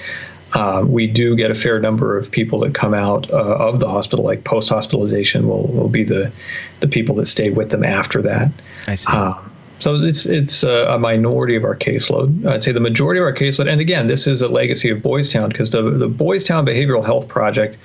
We do get a fair number of people that come out of the hospital, like post-hospitalization will be the people that stay with them after that. I see. So it's a minority of our caseload. I'd say the majority of our caseload, and again, this is a legacy of Boys Town, because the Boys Town Behavioral Health Project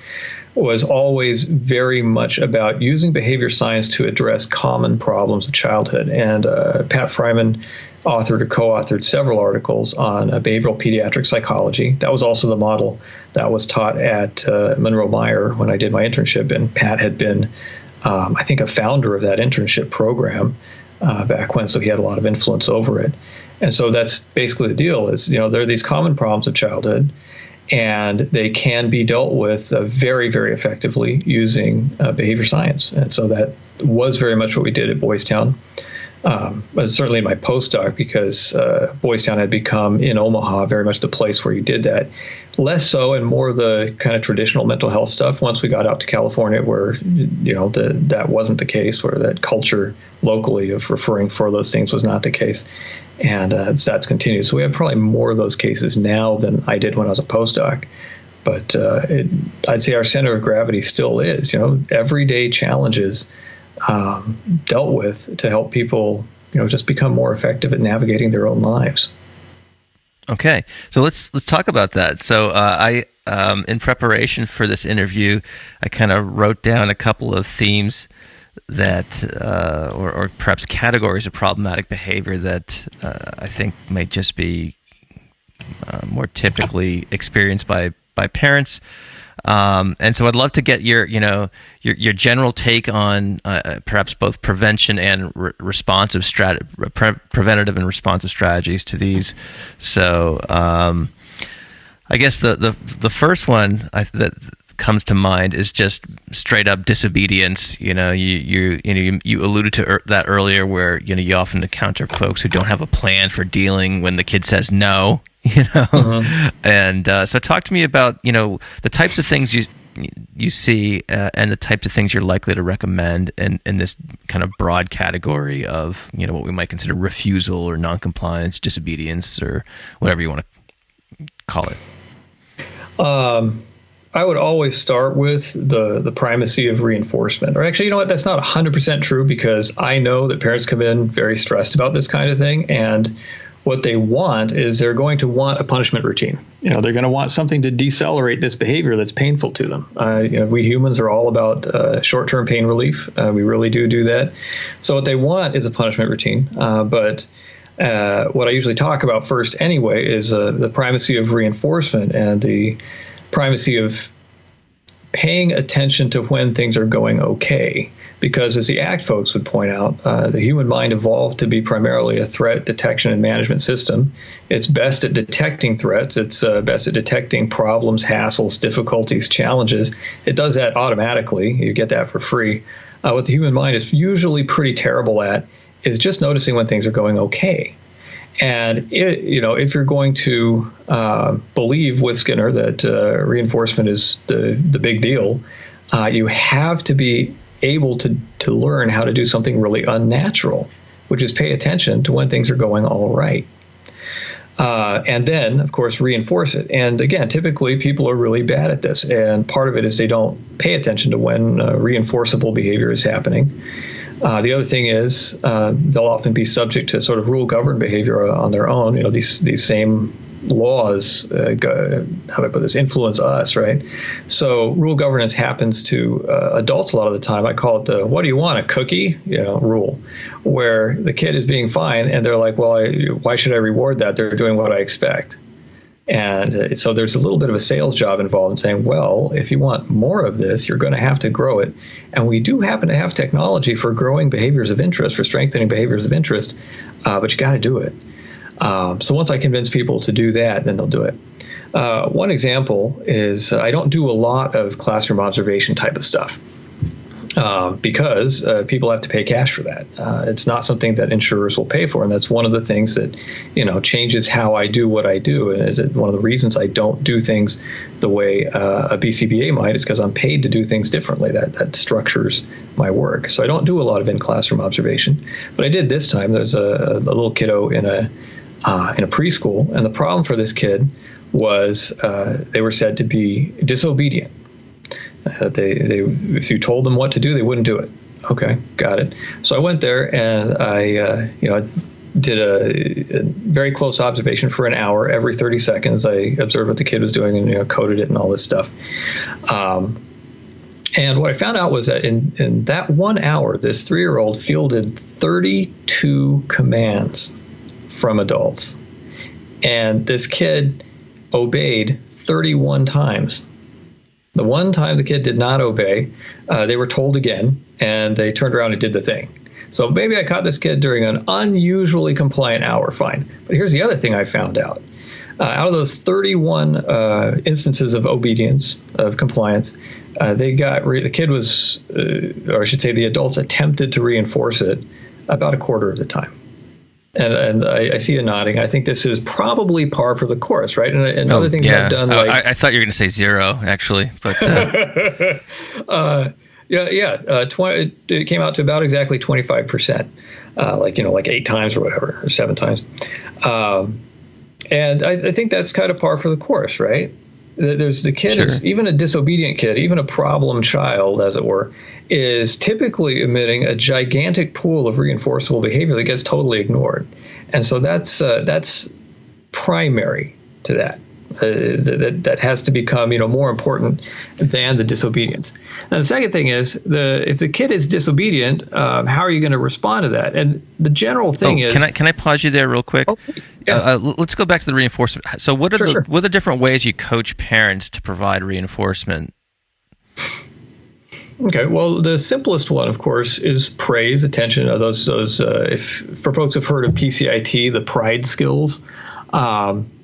was always very much about using behavior science to address common problems of childhood. And Pat Fryman authored or co-authored several articles on behavioral pediatric psychology. That was also the model that was taught at Monroe Meyer when I did my internship, and Pat had been, I think, a founder of that internship program back when, so he had a lot of influence over it. And so that's basically the deal is, there are these common problems of childhood, and they can be dealt with very, very effectively using behavior science. And so that was very much what we did at Boys Town. But certainly in my postdoc, because Boys Town had become in Omaha very much the place where you did that. Less so and more of the kind of traditional mental health stuff once we got out to California, where that wasn't the case, where that culture locally of referring for those things was not the case. And that's continued. So we have probably more of those cases now than I did when I was a postdoc. But I'd say our center of gravity still is, everyday challenges dealt with to help people, just become more effective at navigating their own lives. Okay, so let's talk about that. So I, in preparation for this interview, I kind of wrote down a couple of themes that, or perhaps categories of problematic behavior that I think may just be more typically experienced by parents. And so I'd love to get your general take on perhaps both prevention and preventative and responsive strategies to these. So I guess the first one that comes to mind is just straight up disobedience. You alluded to that earlier, where you often encounter folks who don't have a plan for dealing when the kid says no. And so talk to me about the types of things you see and the types of things you're likely to recommend in this kind of broad category of what we might consider refusal or noncompliance, disobedience, or whatever you want to call it. I would always start with the primacy of reinforcement. Or actually, that's not 100% true, because I know that parents come in very stressed about this kind of thing, and what they want is they're going to want a punishment routine. They're going to want something to decelerate this behavior that's painful to them. We humans are all about short-term pain relief. We really do that. So what they want is a punishment routine. But what I usually talk about first anyway is the primacy of reinforcement and the primacy of paying attention to when things are going okay. Because as the ACT folks would point out, the human mind evolved to be primarily a threat detection and management system. It's best at detecting threats. It's best at detecting problems, hassles, difficulties, challenges. It does that automatically. You get that for free. What the human mind is usually pretty terrible at is just noticing when things are going okay. And if you're going to believe with Skinner that reinforcement is the big deal, you have to be able to learn how to do something really unnatural, which is pay attention to when things are going all right. And then, of course, reinforce it. And again, typically people are really bad at this. And part of it is they don't pay attention to when reinforceable behavior is happening. The other thing is they'll often be subject to sort of rule-governed behavior on their own. These same laws, how do I put this, influence us, right? So rule governance happens to adults a lot of the time. I call it the "what do you want, a cookie?" rule, where the kid is being fine and they're like, well, why should I reward that? They're doing what I expect. And so there's a little bit of a sales job involved in saying, well, if you want more of this, you're going to have to grow it. And we do happen to have technology for growing behaviors of interest, for strengthening behaviors of interest, but you got to do it. So once I convince people to do that, then they'll do it. One example is I don't do a lot of classroom observation type of stuff. because people have to pay cash for that. It's not something that insurers will pay for, and that's one of the things that changes how I do what I do. And one of the reasons I don't do things the way a BCBA might is because I'm paid to do things differently. That structures my work. So I don't do a lot of in-classroom observation, but I did this time. There's a little kiddo in a preschool, and the problem for this kid was they were said to be disobedient. If you told them what to do, they wouldn't do it. Okay, got it. So I went there and I did a very close observation for an hour. Every 30 seconds, I observed what the kid was doing and coded it and all this stuff. And what I found out was that in that 1 hour, this 3-year-old fielded 32 commands from adults, and this kid obeyed 31 times. The one time the kid did not obey, they were told again, and they turned around and did the thing. So maybe I caught this kid during an unusually compliant hour, fine. But here's the other thing I found out. Out of those 31 instances of obedience, of compliance, the kid was, or I should say the adults attempted to reinforce it about a quarter of the time. And I see you nodding. I think this is probably par for the course, right? And other things I've done, like I thought you were going to say 0, actually, but it came out to about exactly 25%, like 8 times or whatever, or 7 times. And I think that's kind of par for the course, right? There's the kid, is even a disobedient kid, even a problem child, as it were, is typically emitting a gigantic pool of reinforceable behavior that gets totally ignored. And so that's primary to that. That has to become more important than the disobedience. Now the second thing is if the kid is disobedient, how are you going to respond to that? And the general thing is, can I pause you there real quick? Oh, please. Yeah. Let's go back to the reinforcement. So what are the different ways you coach parents to provide reinforcement? Okay, well, the simplest one, of course, is praise, attention. Those for folks who've heard of PCIT, the pride skills,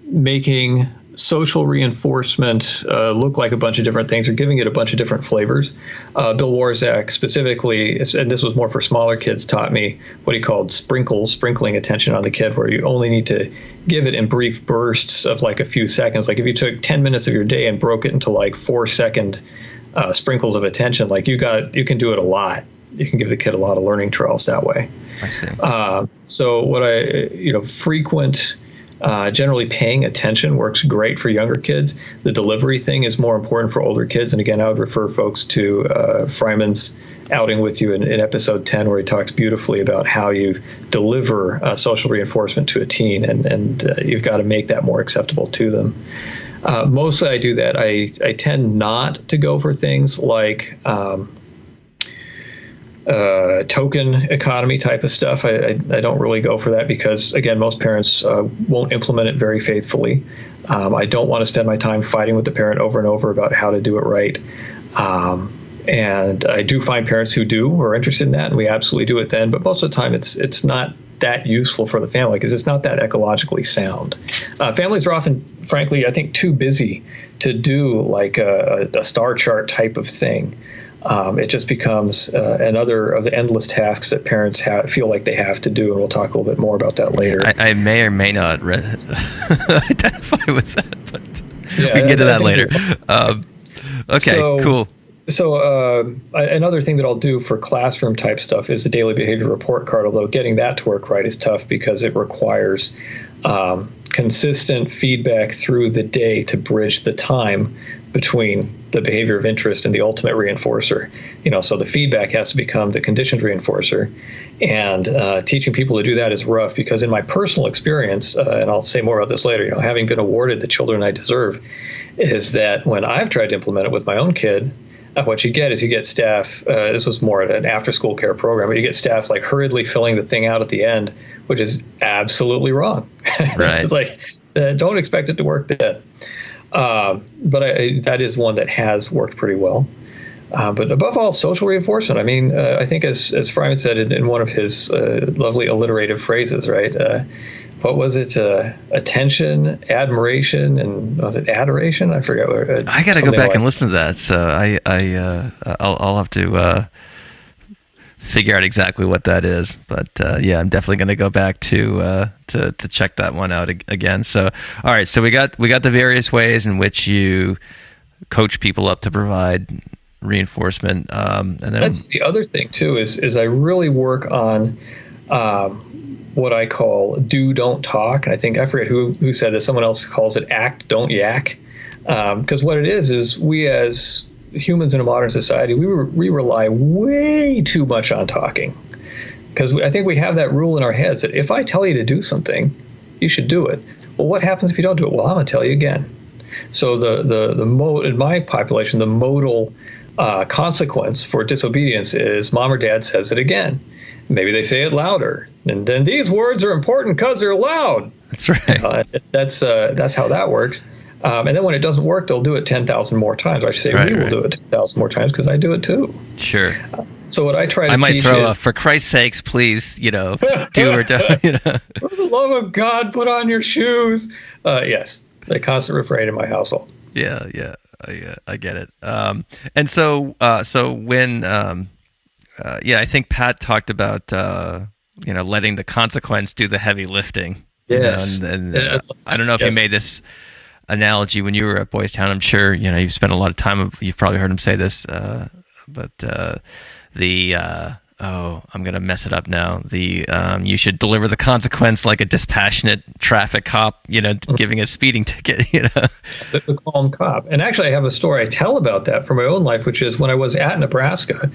making social reinforcement look like a bunch of different things, or giving it a bunch of different flavors. Bill Warzak specifically, and this was more for smaller kids, taught me what he called sprinkling attention on the kid, where you only need to give it in brief bursts of like a few seconds. Like if you took 10 minutes of your day and broke it into like 4-second sprinkles of attention, like you can do it a lot. You can give the kid a lot of learning trails that way. I see. So what frequent generally paying attention works great for younger kids. The delivery thing is more important for older kids. And again, I would refer folks to Fryman's outing with you in episode 10, where he talks beautifully about how you deliver social reinforcement to a teen, and you've got to make that more acceptable to them. Mostly I do that. I tend not to go for things like token economy type of stuff. I don't really go for that because, again, most parents won't implement it very faithfully. I don't want to spend my time fighting with the parent over and over about how to do it right. And I do find parents who are interested in that, and we absolutely do it then. But most of the time, it's not that useful for the family because it's not that ecologically sound. Families are often, frankly, I think, too busy to do like a star chart type of thing. It just becomes another of the endless tasks that parents feel like they have to do, and we'll talk a little bit more about that later. I may or may not identify with that, but we can get to that later. Okay, cool. So another thing that I'll do for classroom type stuff is the daily behavior report card, although getting that to work right is tough because it requires consistent feedback through the day to bridge the time between the behavior of interest and the ultimate reinforcer. So the feedback has to become the conditioned reinforcer, and teaching people to do that is rough because in my personal experience, and I'll say more about this later, having been awarded the children I deserve, is that when I've tried to implement it with my own kid, what you get staff, this was more an after-school care program, but you get staff like hurriedly filling the thing out at the end, which is absolutely wrong. Right. It's like, don't expect it to work then. But that is one that has worked pretty well. But above all, social reinforcement. I mean, I think as Fryman said in one of his lovely alliterative phrases, right? What was it? Attention, admiration, and was it adoration? I forget. I got to go back and listen to that. So I'll have to figure out exactly what that is. But yeah, I'm definitely going to go back to check that one out again. So, all right. So we got the various ways in which you coach people up to provide reinforcement. And then that's the other thing too, is I really work on what I call do, don't talk. I think, I forget who said this. Someone else calls it act, don't yak. Because what it is we as humans in a modern society, we rely way too much on talking. Because I think we have that rule in our heads that if I tell you to do something, you should do it. Well, what happens if you don't do it? Well, I'm going to tell you again. So in my population, the modal consequence for disobedience is mom or dad says it again. Maybe they say it louder, and then these words are important because they're loud. That's right. That's how that works. And then when it doesn't work, they'll do it 10,000 more times. I should say we will do it 10,000 more times because I do it too. Sure. So what I try to I might teach throw is, for Christ's sakes, please, do or don't. For the love of God, put on your shoes. Yes, the constant refrain in my household. Yeah, I get it. And so when, I think Pat talked about, letting the consequence do the heavy lifting. Yes. And I don't know if you made this analogy when you were at Boys Town. I'm sure, you've spent a lot of time, you've probably heard him say this, but I'm going to mess it up now. You should deliver the consequence like a dispassionate traffic cop, giving a speeding ticket, The calm cop. And actually, I have a story I tell about that from my own life, which is when I was at Nebraska,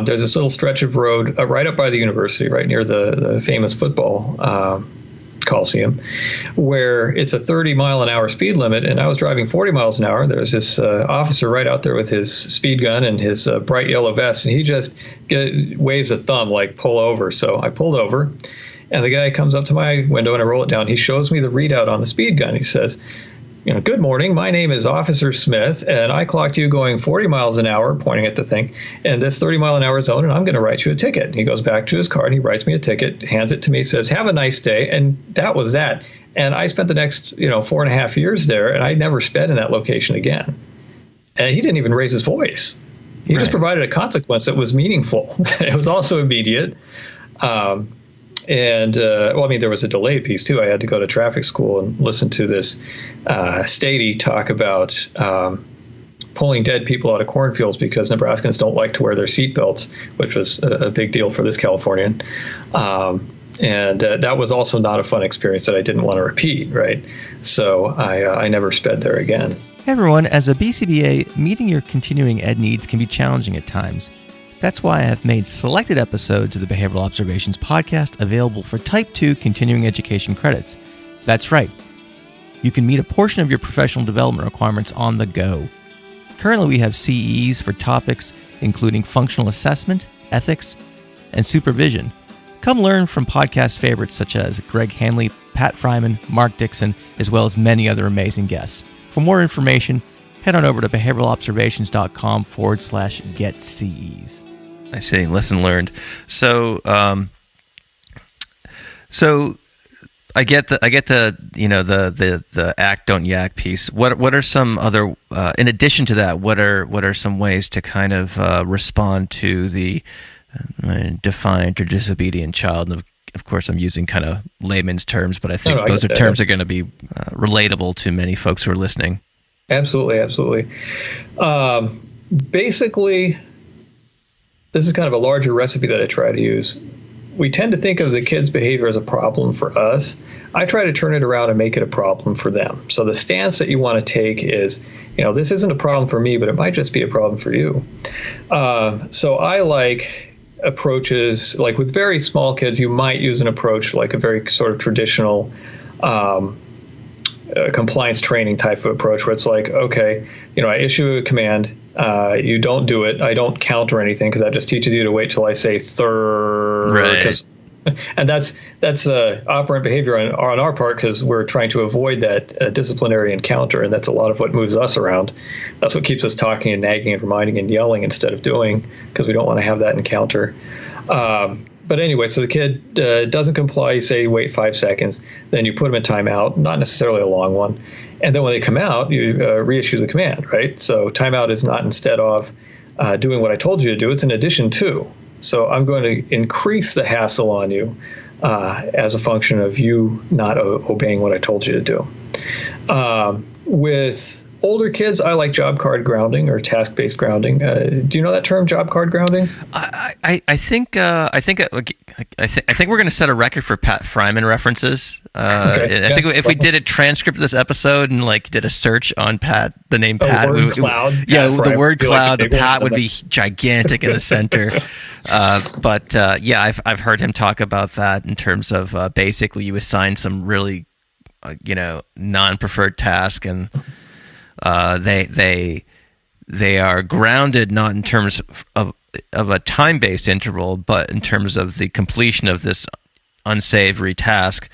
there's this little stretch of road right up by the university, right near the famous football Coliseum, where it's a 30-mile-an-hour speed limit, and I was driving 40 miles an hour. There's this officer right out there with his speed gun and his bright yellow vest, and he just waves a thumb like, pull over. So I pulled over, and the guy comes up to my window, and I roll it down. He shows me the readout on the speed gun. He says, good morning, my name is Officer Smith, and I clocked you going 40 miles an hour, pointing at the thing, in this 30-mile-an-hour zone, and I'm going to write you a ticket. And he goes back to his car, and he writes me a ticket, hands it to me, says, have a nice day, and that was that. And I spent the next, 4.5 years there, and I never sped in that location again. And he didn't even raise his voice. He just provided a consequence that was meaningful. It was also immediate. And there was a delay piece too. I had to go to traffic school and listen to this statey talk about pulling dead people out of cornfields because Nebraskans don't like to wear their seatbelts, which was a big deal for this Californian. And that was also not a fun experience that I didn't want to repeat, right? So I never sped there again. Hey everyone, as a BCBA, meeting your continuing ed needs can be challenging at times. That's why I have made selected episodes of the Behavioral Observations podcast available for Type 2 continuing education credits. That's right. You can meet a portion of your professional development requirements on the go. Currently, we have CEs for topics including functional assessment, ethics, and supervision. Come learn from podcast favorites such as Greg Hanley, Pat Fryman, Mark Dixon, as well as many other amazing guests. For more information, head on over to behavioralobservations.com/get-CEs. I see. Lesson learned. So I get the act, don't yak piece. What are some other in addition to that? What are some ways to kind of respond to the defiant or disobedient child? And of course, I'm using kind of layman's terms, but I think those are terms that are going to be relatable to many folks who are listening. Absolutely. Basically, this is kind of a larger recipe that I try to use. We tend to think of the kid's behavior as a problem for us. I try to turn it around and make it a problem for them. So the stance that you want to take is, this isn't a problem for me, but it might just be a problem for you. So I like approaches, like with very small kids, you might use an approach like a very sort of traditional compliance training type of approach where it's like, okay, I issue a command, you don't do it, I don't counter anything because that just teaches you to wait till I say third. Right. And that's operant behavior on our part because we're trying to avoid that disciplinary encounter, and that's a lot of what moves us around. That's what keeps us talking and nagging and reminding and yelling instead of doing, because we don't want to have that encounter. But anyway, so the kid doesn't comply, you say wait 5 seconds, then you put them in timeout, not necessarily a long one. And then when they come out, you reissue the command, right? So timeout is not instead of doing what I told you to do, it's in addition to. So I'm going to increase the hassle on you as a function of you not obeying what I told you to do. With older kids, I like job card grounding or task-based grounding. Do you know that term, job card grounding? I think we're going to set a record for Pat Fryman references. Okay. I think if we did a transcript of this episode and like did a search on Pat, the name Pat, word cloud. the word cloud, like the Pat would be gigantic in the center. But I've heard him talk about that in terms of basically you assign some really non-preferred task and they are grounded not in terms of a time-based interval, but in terms of the completion of this unsavory task.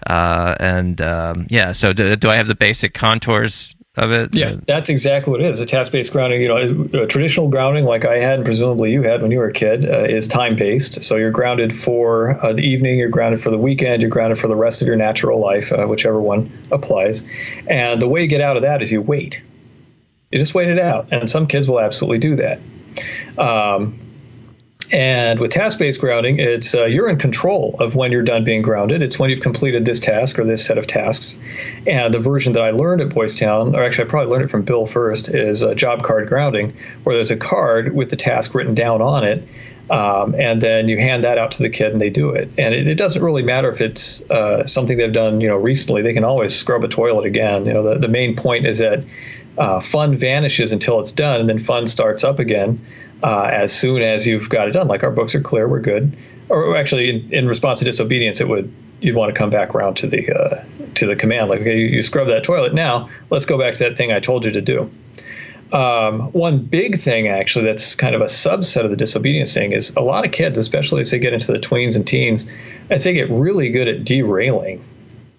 So do I have the basic contours of it? Yeah, that's exactly what it is. A task-based grounding, traditional grounding like I had and presumably you had when you were a kid is time-based. So you're grounded for the evening, you're grounded for the weekend, you're grounded for the rest of your natural life, whichever one applies. And the way you get out of that is you wait. You just wait it out. And some kids will absolutely do that. And with task-based grounding, it's you're in control of when you're done being grounded. It's when you've completed this task or this set of tasks. And the version that I learned at Boys Town, or actually I probably learned it from Bill first, is job card grounding, where there's a card with the task written down on it. And then you hand that out to the kid and they do it. And it doesn't really matter if it's something they've done recently. They can always scrub a toilet again. The main point is that fun vanishes until it's done, and then fun starts up again as soon as you've got it done. Like our books are clear, we're good. Or actually, in response to disobedience, you'd want to come back around to the command. Like, okay, you scrub that toilet. Now let's go back to that thing I told you to do. One big thing, actually, that's kind of a subset of the disobedience thing is a lot of kids, especially as they get into the tweens and teens, as they get really good at derailing.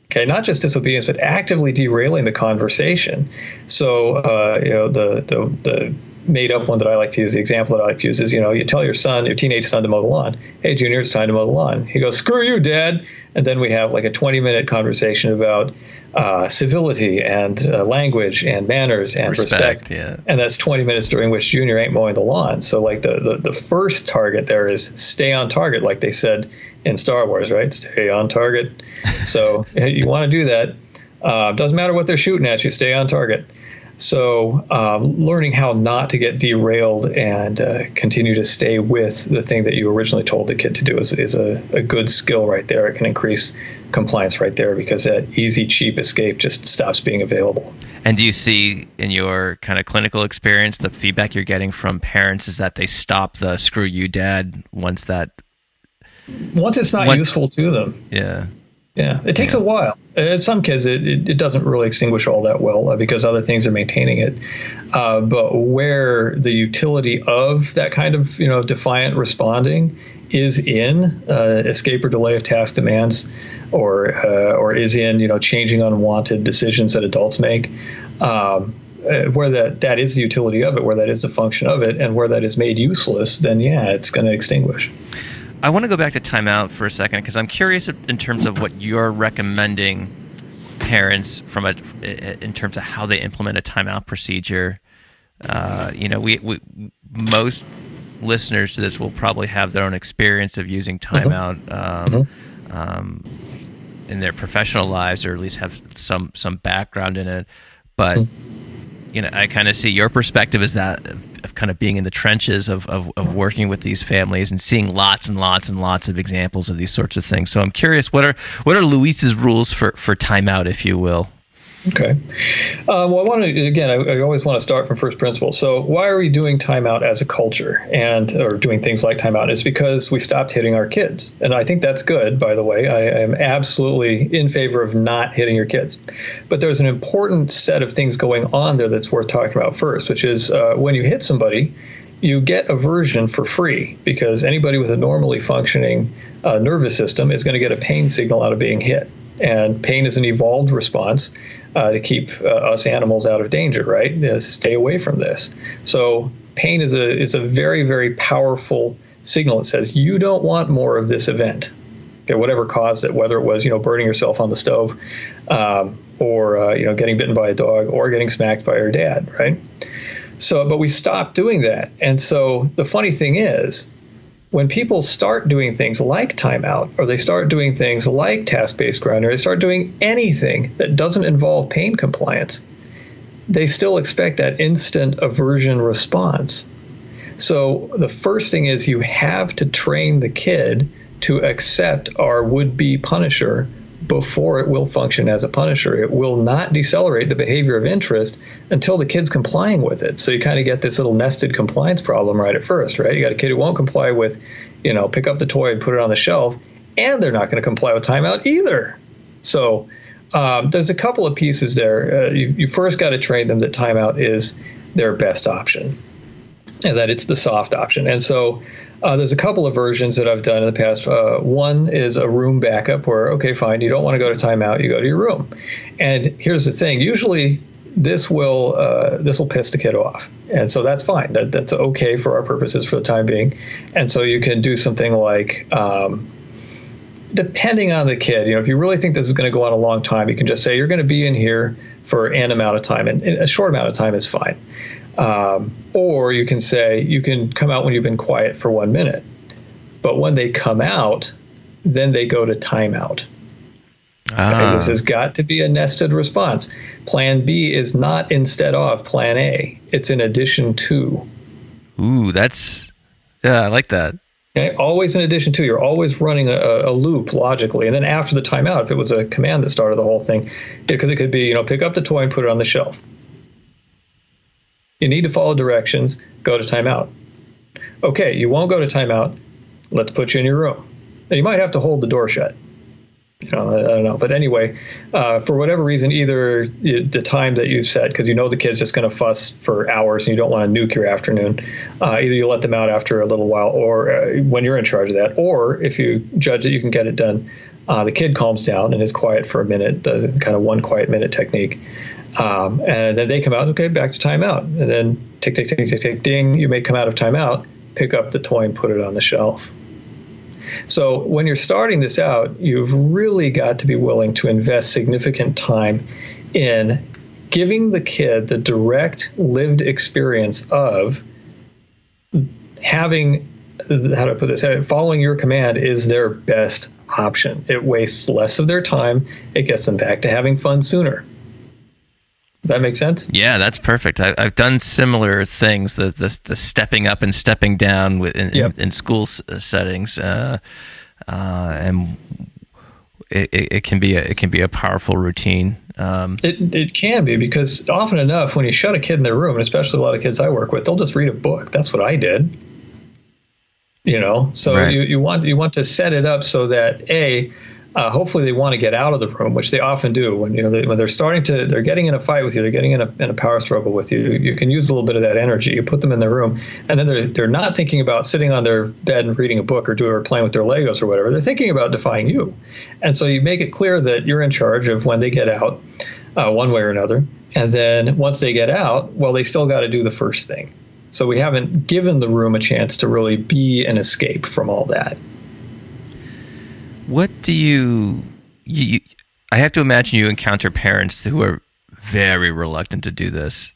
Okay, not just disobedience, but actively derailing the conversation. So, the made-up one that I like to use, the example that I like to use is, you tell your teenage son to mow the lawn. Hey, Junior, it's time to mow the lawn. He goes, screw you, Dad. And then we have like a 20-minute conversation about civility and language and manners and respect. Yeah. And that's 20 minutes during which Junior ain't mowing the lawn. So like the first target there is stay on target, like they said in Star Wars, right? Stay on target. So you want to do that. Doesn't matter what they're shooting at you, stay on target. So learning how not to get derailed and continue to stay with the thing that you originally told the kid to do is a good skill right there. It can increase compliance right there because that easy, cheap escape just stops being available. And do you see in your kind of clinical experience, the feedback you're getting from parents is that they stop the screw you, Dad, once it's not useful to them? Yeah. Yeah, it takes a while. Some kids, it doesn't really extinguish all that well because other things are maintaining it. But where the utility of that kind of defiant responding is in escape or delay of task demands, or is in changing unwanted decisions that adults make, where that is the utility of it, where that is the function of it, and where that is made useless, then it's going to extinguish. I want to go back to timeout for a second because I'm curious in terms of what you're recommending parents in terms of how they implement a timeout procedure. We most listeners to this will probably have their own experience of using timeout in their professional lives, or at least have some background in it. But I kind of see your perspective as that of kind of being in the trenches of working with these families and seeing lots and lots and lots of examples of these sorts of things. So I'm curious, what are Luis's rules for timeout, if you will? Okay. I always want to start from first principles. So why are we doing timeout as a culture or doing things like timeout? It's because we stopped hitting our kids. And I think that's good, by the way. I am absolutely in favor of not hitting your kids. But there's an important set of things going on there that's worth talking about first, which is when you hit somebody, you get aversion for free because anybody with a normally functioning nervous system is going to get a pain signal out of being hit. And pain is an evolved response to keep us animals out of danger, right? Stay away from this. So pain is a very, very powerful signal. It says you don't want more of this event, okay, whatever caused it, whether it was burning yourself on the stove, or getting bitten by a dog, or getting smacked by your dad, right? So, but we stopped doing that. And so the funny thing is, when people start doing things like timeout, or they start doing things like task-based grounding, or they start doing anything that doesn't involve pain compliance, they still expect that instant aversion response. So the first thing is you have to train the kid to accept our would-be punisher before it will function as a punisher. It will not decelerate the behavior of interest until the kid's complying with it. So you kind of get this little nested compliance problem right at first, right? You got a kid who won't comply with, pick up the toy and put it on the shelf, and they're not going to comply with timeout either. So there's a couple of pieces there. You first got to train them that timeout is their best option, and that it's the soft option. And so there's a couple of versions that I've done in the past. One is a room backup where, okay, fine, you don't want to go to timeout, you go to your room. And here's the thing, usually this will piss the kid off. And so that's fine. That's okay for our purposes for the time being. And so you can do something like, depending on the kid, if you really think this is going to go on a long time, you can just say you're going to be in here for an amount of time, and a short amount of time is fine. Or you can say you can come out when you've been quiet for 1 minute. But when they come out, then they go to timeout. Okay, this has got to be a nested response. Plan B is not instead of Plan A. It's in addition to. Ooh, I like that. Okay, always in addition to. You're always running a loop logically. And then after the timeout, if it was a command that started the whole thing, because it could be, pick up the toy and put it on the shelf. You need to follow directions, go to timeout. Okay, you won't go to timeout, let's put you in your room. And you might have to hold the door shut. I don't know. But anyway, for whatever reason, either the time that you've set, because the kid's just going to fuss for hours and you don't want to nuke your afternoon, either you let them out after a little while or when you're in charge of that, or if you judge that you can get it done, the kid calms down and is quiet for a minute, the kind of 1 quiet minute technique. And then they come out, okay, back to timeout. And then tick, tick, tick, tick, tick, ding, you may come out of timeout, pick up the toy and put it on the shelf. So when you're starting this out, you've really got to be willing to invest significant time in giving the kid the direct lived experience of having, how do I put this, following your command is their best option. It wastes less of their time. It gets them back to having fun sooner. That makes sense? Yeah, that's perfect. I've done similar things, the stepping up and stepping down in school settings, and it can be a powerful routine. It can be, because often enough when you shut a kid in their room, and especially a lot of kids I work with, they'll just read a book. That's what I did. So right. you want to set it up so that hopefully they want to get out of the room, which they often do when when they're getting in a fight with you, they're getting in a power struggle with you. You can use a little bit of that energy. You put them in their room, and then they're not thinking about sitting on their bed and reading a book or playing with their Legos or whatever. They're thinking about defying you, and so you make it clear that you're in charge of when they get out, one way or another. And then once they get out, well, they still got to do the first thing. So we haven't given the room a chance to really be an escape from all that. What do you I have to imagine you encounter parents who are very reluctant to do this.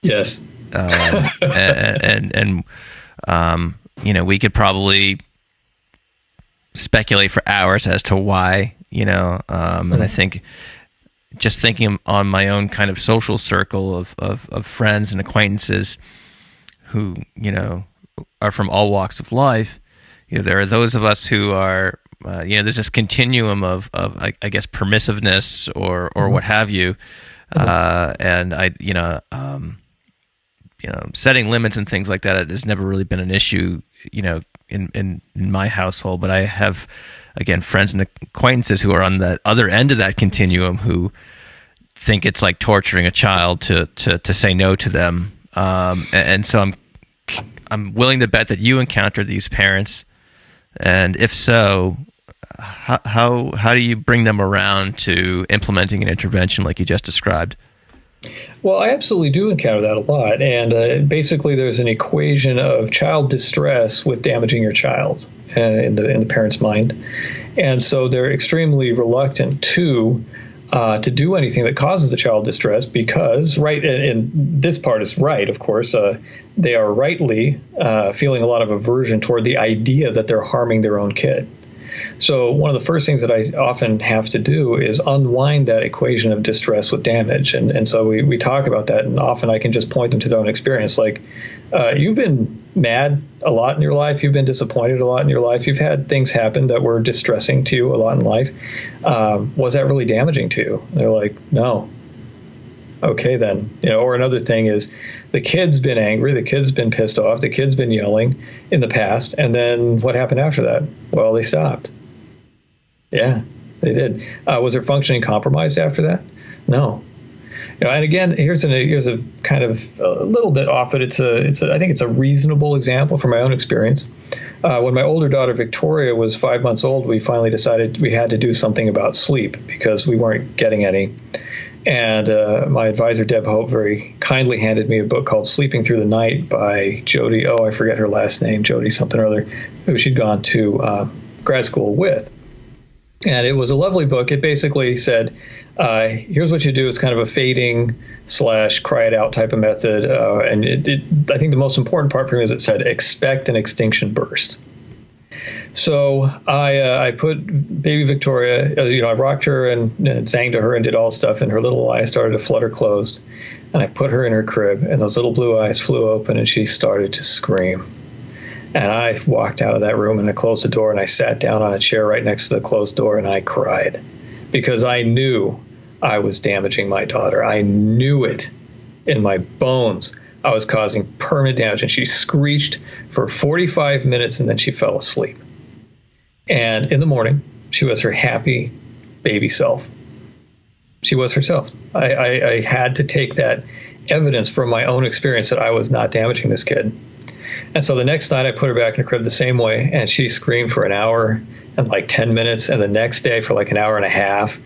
Yes. And we could probably speculate for hours as to why, and I think just thinking on my own kind of social circle of friends and acquaintances who, are from all walks of life, there are those of us who are, there's this continuum of I guess permissiveness or what have you, and setting limits and things like that has never really been an issue, in my household. But I have, again, friends and acquaintances who are on the other end of that continuum who think it's like torturing a child to say no to them, and so I'm willing to bet that you encounter these parents. And if so, how do you bring them around to implementing an intervention like you just described? Well, I absolutely do encounter that a lot. And basically, there's an equation of child distress with damaging your child in the parent's mind. And so they're extremely reluctant to to do anything that causes the child distress because, right, and this part is right, of course, they are rightly feeling a lot of aversion toward the idea that they're harming their own kid. So one of the first things that I often have to do is unwind that equation of distress with damage. And so we talk about that, and often I can just point them to their own experience. Like, you've been mad a lot in your life. You've been disappointed a lot in your life. You've had things happen that were distressing to you a lot in life. Was that really damaging to you? They're like, no. Okay, then. Or another thing is the kid's been angry, the kid's been pissed off, the kid's been yelling in the past, and then what happened after that? Well, they stopped. Yeah, they did. Was their functioning compromised after that? No. And again, here's a kind of a little bit off, but I think it's a reasonable example from my own experience. When my older daughter Victoria was 5 months old, we finally decided we had to do something about sleep because we weren't getting any. And my advisor, Deb Hope, very kindly handed me a book called Sleeping Through the Night by Jody, I forget her last name, Jody something or other, who she'd gone to grad school with. And it was a lovely book. It basically said, here's what you do. It's kind of a fading / cry it out type of method. And I think the most important part for me is it said, expect an extinction burst. So I put baby Victoria, I rocked her and sang to her and did all stuff, and her little eyes started to flutter closed. And I put her in her crib, and those little blue eyes flew open, and she started to scream. And I walked out of that room, and I closed the door, and I sat down on a chair right next to the closed door, and I cried because I knew I was damaging my daughter. I knew it in my bones. I was causing permanent damage, and she screeched for 45 minutes, and then she fell asleep. And in the morning, she was her happy baby self. She was herself. I had to take that evidence from my own experience that I was not damaging this kid. And so the next night I put her back in the crib the same way, and she screamed for an hour and like 10 minutes, and the next day for like an hour and a half,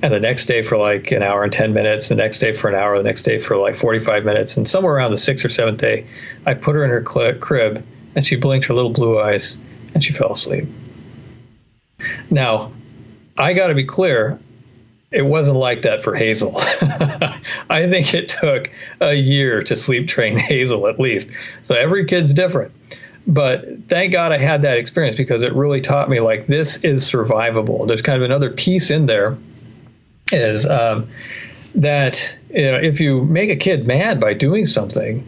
and the next day for like an hour and 10 minutes, the next day for an hour, the next day for like 45 minutes. And somewhere around the 6th or 7th day, I put her in her crib, and she blinked her little blue eyes, and she fell asleep. Now, I got to be clear, it wasn't like that for Hazel. I think it took a year to sleep train Hazel at least. So every kid's different. But thank God I had that experience because it really taught me, like, this is survivable. There's kind of another piece in there is that if you make a kid mad by doing something,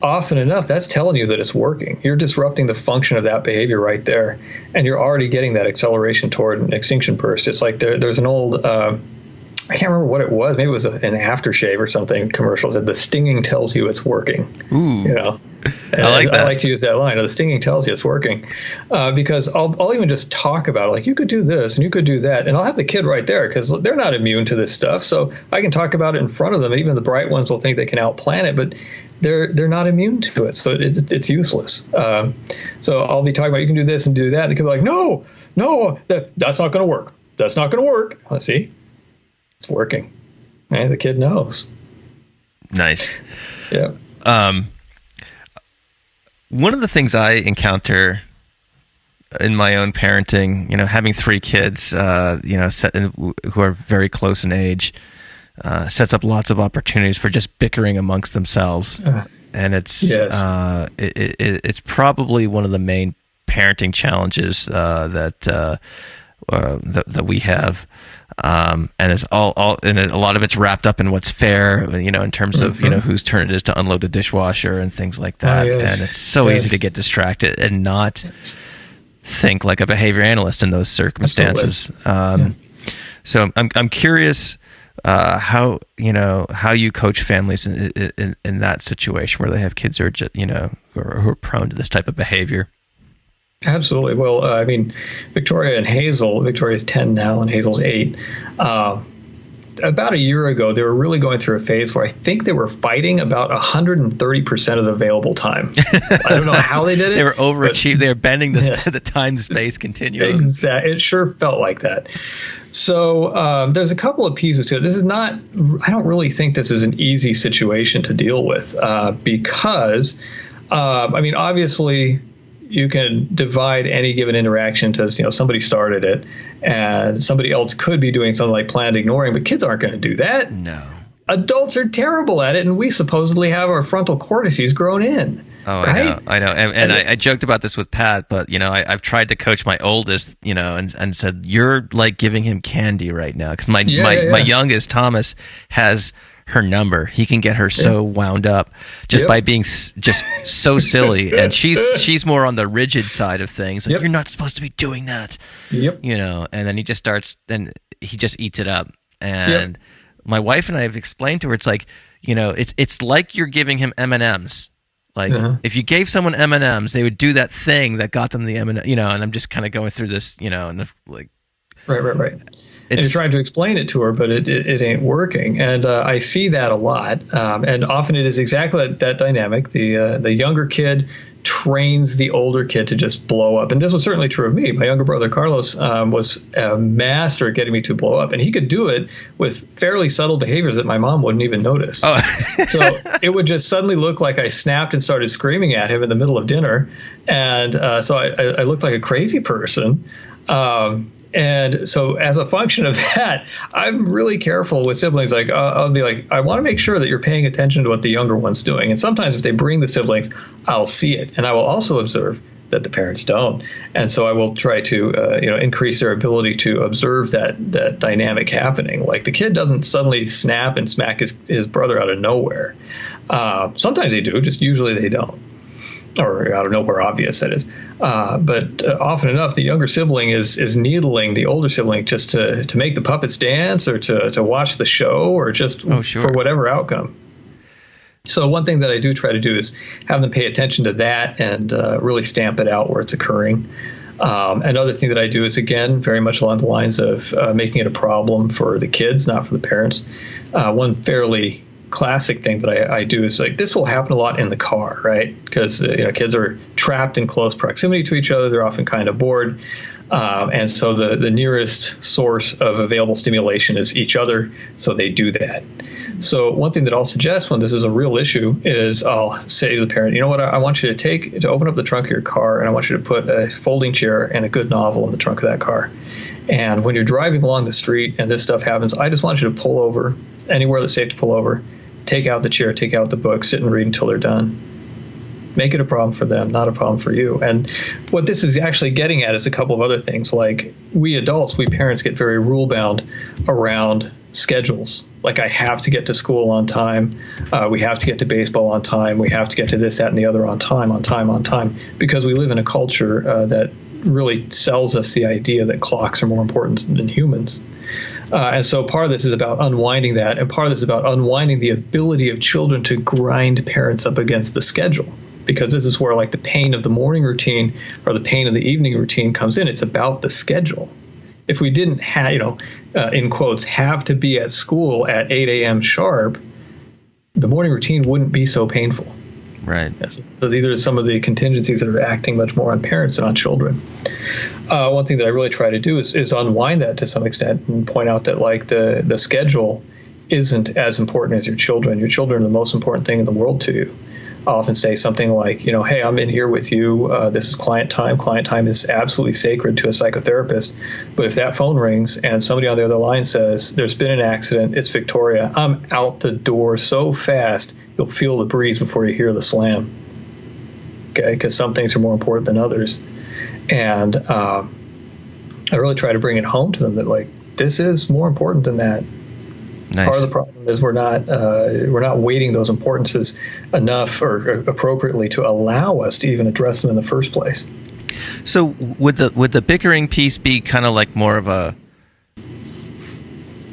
often enough, that's telling you that it's working. You're disrupting the function of that behavior right there, and you're already getting that acceleration toward an extinction burst. It's like there's an old, I can't remember what it was. Maybe it was an aftershave or something commercial that the stinging tells you it's working. Ooh. I like that. I like to use that line. The stinging tells you it's working, because I'll even just talk about it. Like, you could do this and you could do that, and I'll have the kid right there because they're not immune to this stuff. So I can talk about it in front of them. Even the bright ones will think they can outplan it, but they're not immune to it, so it's useless. So I'll be talking about you can do this and do that. And the kid will be like, no, that's not going to work. That's not going to work. Let's see, it's working. Right? The kid knows. Nice. Yeah. One of the things I encounter in my own parenting, having 3 kids, who are very close in age, sets up lots of opportunities for just bickering amongst themselves, and it's it's probably one of the main parenting challenges that we have, and it's all and a lot of it's wrapped up in what's fair, in terms of whose turn it is to unload the dishwasher and things like that, and it's so easy to get distracted and not think like a behavior analyst in those circumstances. So I'm curious. How you coach families in that situation where they have kids who are just, who are prone to this type of behavior. Absolutely. Well, Victoria and Hazel. Victoria's 10 now, and Hazel's 8. About a year ago, they were really going through a phase where I think they were fighting about 130% of the available time. I don't know how they did it. They were overachieving. They were bending the time-space continuum. Exactly. It sure felt like that. So there's a couple of pieces to it. This is not, I don't really think this is an easy situation to deal with because, obviously, you can divide any given interaction to, somebody started it and somebody else could be doing something like planned ignoring, but kids aren't going to do that. No. Adults are terrible at it, and we supposedly have our frontal cortices grown in. Oh, right? I know. And I joked about this with Pat, but, I've tried to coach my oldest, and said, you're like giving him candy right now. Because my youngest, Thomas, has her number. He can get her so wound up just by being just so silly. And she's more on the rigid side of things. Like, you're not supposed to be doing that. Yep. And then he just starts, then he just eats it up. And my wife and I have explained to her, it's like, it's like you're giving him M&Ms. Like, if you gave someone M&Ms, they would do that thing that got them the M&M, and I'm just kind of going through this, and like... Right. And you're trying to explain it to her, but it ain't working. And I see that a lot. And often it is exactly that dynamic. The younger kid trains the older kid to just blow up. And this was certainly true of me. My younger brother, Carlos, was a master at getting me to blow up. And he could do it with fairly subtle behaviors that my mom wouldn't even notice. Oh. So it would just suddenly look like I snapped and started screaming at him in the middle of dinner. And so I looked like a crazy person. And so as a function of that, I'm really careful with siblings. Like, I'll be like, I want to make sure that you're paying attention to what the younger one's doing. And sometimes if they bring the siblings, I'll see it. And I will also observe that the parents don't. And so I will try to, increase their ability to observe that dynamic happening. Like, the kid doesn't suddenly snap and smack his brother out of nowhere. Sometimes they do, just usually they don't. Or out of nowhere, obvious, that is. But often enough, the younger sibling is needling the older sibling just to make the puppets dance or to watch the show or just for whatever outcome. So one thing that I do try to do is have them pay attention to that and really stamp it out where it's occurring. Another thing that I do is, again, very much along the lines of making it a problem for the kids, not for the parents. One fairly classic thing that I do is, like, this will happen a lot in the car, right? Because kids are trapped in close proximity to each other. They're often kind of bored. And so the nearest source of available stimulation is each other. So they do that. So one thing that I'll suggest when this is a real issue is I'll say to the parent, you know what, I want you to open up the trunk of your car, and I want you to put a folding chair and a good novel in the trunk of that car. And when you're driving along the street and this stuff happens, I just want you to pull over anywhere that's safe to pull over. Take out the chair, take out the book, sit and read until they're done. Make it a problem for them, not a problem for you. And what this is actually getting at is a couple of other things. Like, we adults, we parents get very rule bound around schedules. Like, I have to get to school on time. We have to get to baseball on time. We have to get to this, that, and the other on time, because we live in a culture that really sells us the idea that clocks are more important than humans. And so part of this is about unwinding that, and part of this is about unwinding the ability of children to grind parents up against the schedule, because this is where, like, the pain of the morning routine or the pain of the evening routine comes in. It's about the schedule. If we didn't have, in quotes, have to be at school at 8 a.m. sharp, the morning routine wouldn't be so painful. Right. So these are some of the contingencies that are acting much more on parents than on children. One thing that I really try to do is unwind that to some extent and point out that, like, the schedule isn't as important as your children. Your children are the most important thing in the world to you. I'll often say something like, hey, I'm in here with you. This is client time. Client time is absolutely sacred to a psychotherapist. But if that phone rings and somebody on the other line says, there's been an accident, it's Victoria, I'm out the door so fast, you'll feel the breeze before you hear the slam. Okay, because some things are more important than others. And I really try to bring it home to them that, like, this is more important than that. Nice. Part of the problem is we're not weighting those importances enough or appropriately to allow us to even address them in the first place. So would the bickering piece be kind of like more of a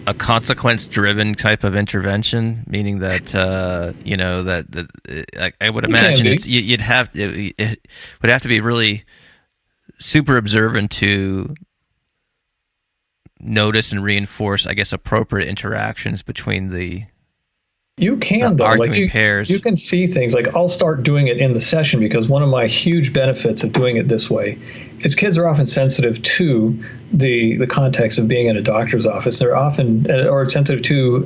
consequence-driven type of intervention, meaning that that I would imagine it would have to be really super observant to notice and reinforce, I guess, appropriate interactions between the arguing pairs. You can see things. Like, I'll start doing it in the session, because one of my huge benefits of doing it this way is kids are often sensitive to the context of being in a doctor's office. They're often or sensitive to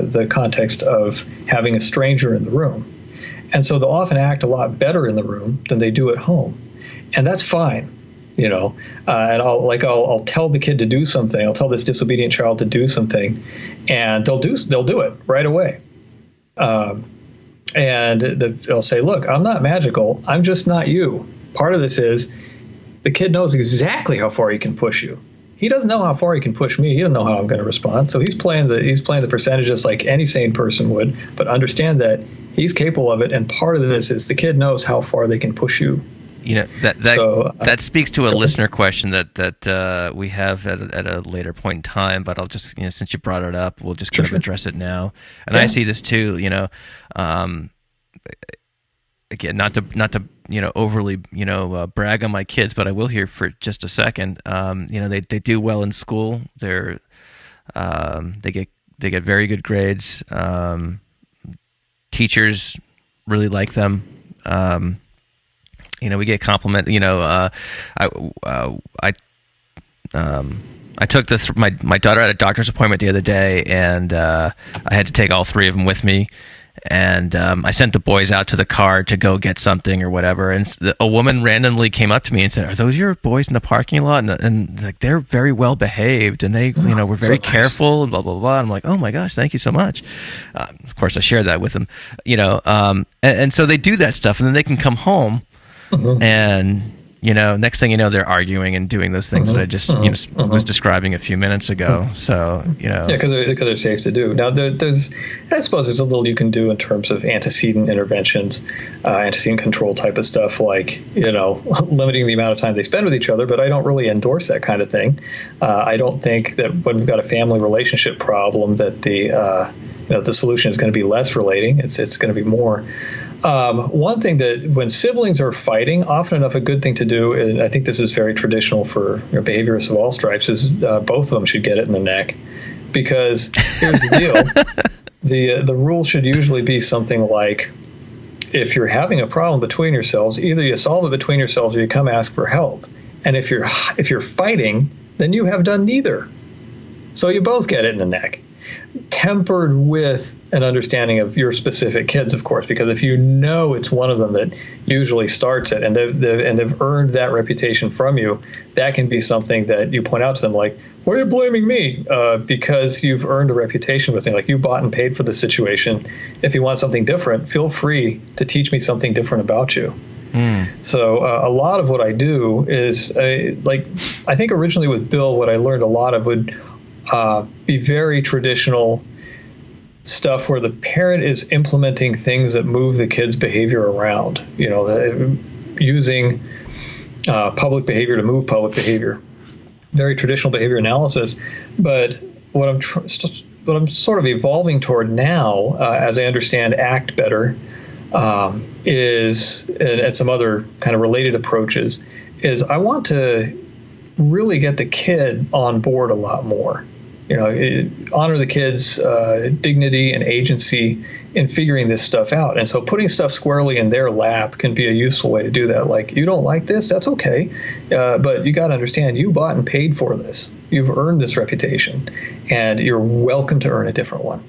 the context of having a stranger in the room. And so they'll often act a lot better in the room than they do at home. and that's fine. And I'll tell the kid to do something. I'll tell this disobedient child to do something, and they'll do it right away. They'll say, look, I'm not magical. I'm just not you. Part of this is the kid knows exactly how far he can push you. He doesn't know how far he can push me. He doesn't know how I'm going to respond. So he's playing the percentages like any sane person would, but understand that he's capable of it. And part of this is the kid knows how far they can push you. That speaks to a listener question that we have at a later point in time, but I'll just, since you brought it up, we'll just kind of address it now. And I see this too, again, not to overly brag on my kids, but I will here for just a second. They do well in school. They get very good grades. Teachers really like them. We get compliment. I took my daughter at a doctor's appointment the other day, and I had to take all three of them with me. And I sent the boys out to the car to go get something or whatever. And a woman randomly came up to me and said, "Are those your boys in the parking lot?" And like, they're very well behaved, and they, were very careful, and blah blah blah. And I'm like, "Oh my gosh, thank you so much." Of course, I shared that with them, and so they do that stuff, and then they can come home. And next thing you know, they're arguing and doing those things that I just was describing a few minutes ago. So because they're safe to do. Now I suppose there's a little you can do in terms of antecedent interventions, antecedent control type of stuff, like limiting the amount of time they spend with each other. But I don't really endorse that kind of thing. I don't think that when we've got a family relationship problem that the solution is going to be less relating. It's going to be more. One thing that when siblings are fighting, often enough a good thing to do, and I think this is very traditional for behaviorists of all stripes, is both of them should get it in the neck. Because here's the deal. The rule should usually be something like, if you're having a problem between yourselves, either you solve it between yourselves or you come ask for help. And if you're fighting, then you have done neither. So you both get it in the neck. Tempered with an understanding of your specific kids, of course, because if it's one of them that usually starts it, and they've earned that reputation from you, that can be something that you point out to them, like, "Why are you blaming me?" Because you've earned a reputation with me, like you bought and paid for the situation. If you want something different, feel free to teach me something different about you. So a lot of what I do is, I think originally with Bill, what I learned a lot of would be very traditional stuff where the parent is implementing things that move the kid's behavior around, using public behavior to move public behavior. Very traditional behavior analysis. But what I'm sort of evolving toward now, as I understand ACT better, is, and some other kind of related approaches, is I want to really get the kid on board a lot more. Honor the kid's dignity and agency in figuring this stuff out. And so putting stuff squarely in their lap can be a useful way to do that. Like, you don't like this? That's okay. But you got to understand, you bought and paid for this. You've earned this reputation, and you're welcome to earn a different one.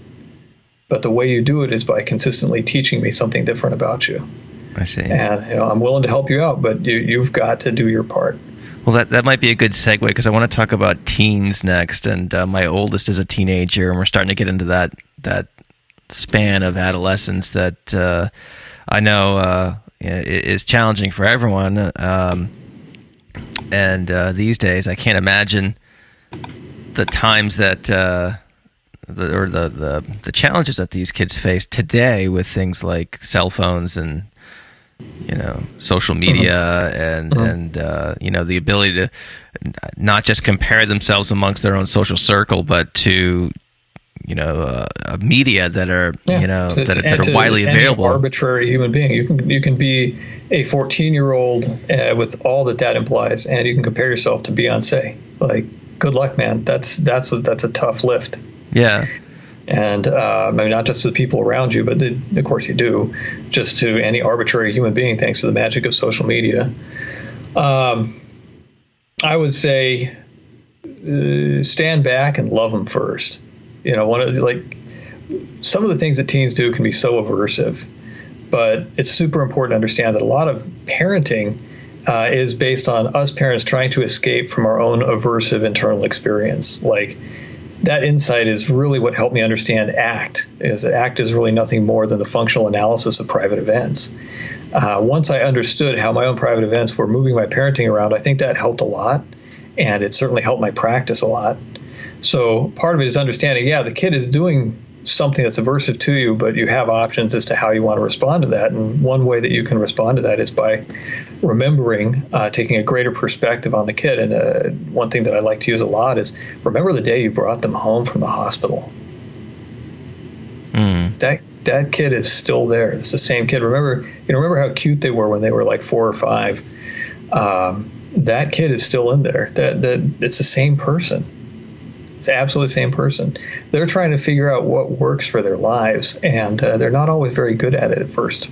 But the way you do it is by consistently teaching me something different about you. I see. And I'm willing to help you out, but you've got to do your part. Well, that might be a good segue, because I want to talk about teens next, and my oldest is a teenager, and we're starting to get into that span of adolescence that I know is challenging for everyone. And these days, I can't imagine the times that the challenges that these kids face today with things like cell phones and social media and the ability to not just compare themselves amongst their own social circle, but to media that are that are widely available. Arbitrary human being. You can be a 14-year-old with all that implies, and you can compare yourself to Beyonce. Like, good luck, man. That's a tough lift. Yeah. And not just to the people around you, but of course you do, just to any arbitrary human being, thanks to the magic of social media. I would say stand back and love them first. Some of the things that teens do can be so aversive, but it's super important to understand that a lot of parenting is based on us parents trying to escape from our own aversive internal experience. Like, that insight is really what helped me understand ACT. ACT is really nothing more than the functional analysis of private events. Once I understood how my own private events were moving my parenting around, I think that helped a lot, and it certainly helped my practice a lot. So part of it is understanding, the kid is doing something that's aversive to you, but you have options as to how you want to respond to that. And one way that you can respond to that is by remembering, taking a greater perspective on the kid. And one thing that I like to use a lot is remember the day you brought them home from the hospital. That kid is still there. It's the same kid. Remember how cute they were when they were like 4 or 5. That kid is still in there. That it's the same person. It's absolutely the same person. They're trying to figure out what works for their lives, and they're not always very good at it at first.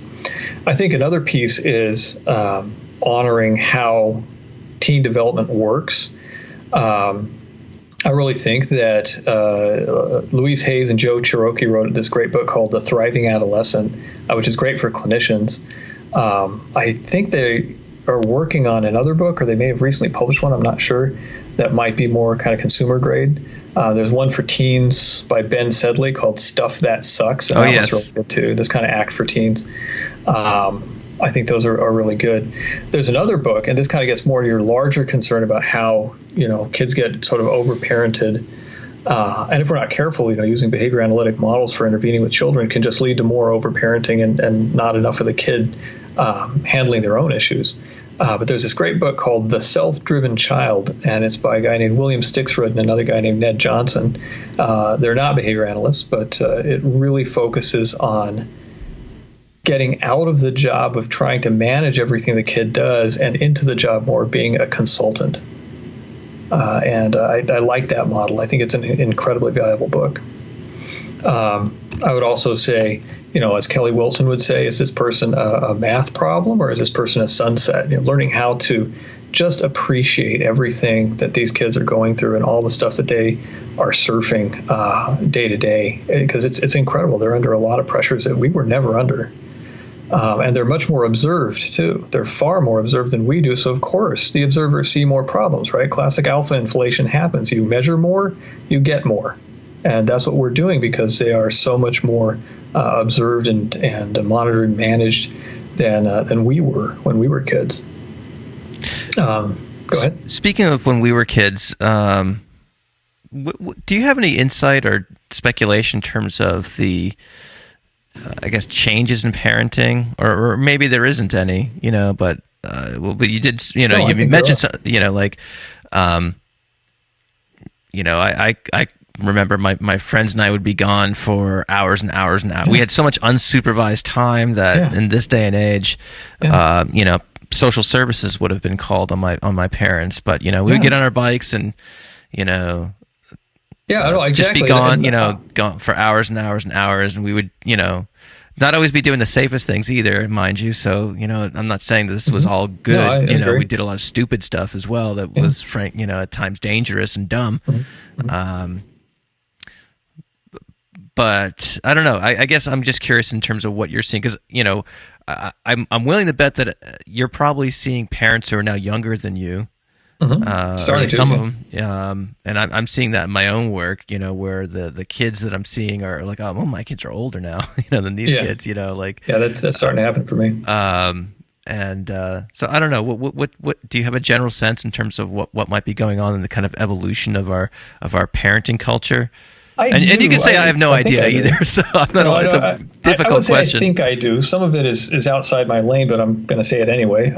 I think another piece is honoring how teen development works. I really think that Louise Hayes and Joe Cherokee wrote this great book called The Thriving Adolescent, which is great for clinicians. I think they are working on another book, or they may have recently published one, I'm not sure, that might be more kind of consumer grade. There's one for teens by Ben Sedley called Stuff That Sucks. And that one's really good too. This kind of ACT for teens. I think those are really good. There's another book, and this kind of gets more to your larger concern about how, kids get sort of over-parented. And if we're not careful, using behavior analytic models for intervening with children can just lead to more over-parenting and not enough of the kid handling their own issues. But there's this great book called The Self-Driven Child, and it's by a guy named William Stixrud and another guy named Ned Johnson. They're not behavior analysts, but it really focuses on getting out of the job of trying to manage everything the kid does and into the job more of being a consultant. And I like that model. I think it's an incredibly valuable book. I would also say, as Kelly Wilson would say, is this person a math problem or is this person a sunset? Learning how to just appreciate everything that these kids are going through and all the stuff that they are surfing day to day, because it's incredible. They're under a lot of pressures that we were never under. And they're much more observed, too. They're far more observed than we do. So, of course, the observers see more problems, right? Classic alpha inflation happens. You measure more, you get more. And that's what we're doing because they are so much more observed and monitored and managed than we were when we were kids. Go ahead. Speaking of when we were kids, do you have any insight or speculation in terms of the changes in parenting, or maybe there isn't any, but you did, you mentioned, I remember my friends and I would be gone for hours and hours and hours. We had so much unsupervised time that in this day and age, social services would have been called on my parents, but we would get on our bikes and exactly. Just be gone, gone for hours and hours and hours, and we would, not always be doing the safest things either, mind you. So, I'm not saying that this was all good. No, I agree. We did a lot of stupid stuff as well that was, at times dangerous and dumb. But I don't know. I guess I'm just curious in terms of what you're seeing, because I'm willing to bet that you're probably seeing parents who are now younger than you. Some of them, and I'm seeing that in my own work. Where the kids that I'm seeing are like, oh, my kids are older now, than these kids. That's starting to happen for me. So I don't know. What do you have a general sense in terms of what might be going on in the kind of evolution of our parenting culture? And you can say I have no idea either. So it's a difficult question. I think I do. Some of it is outside my lane, but I'm going to say it anyway.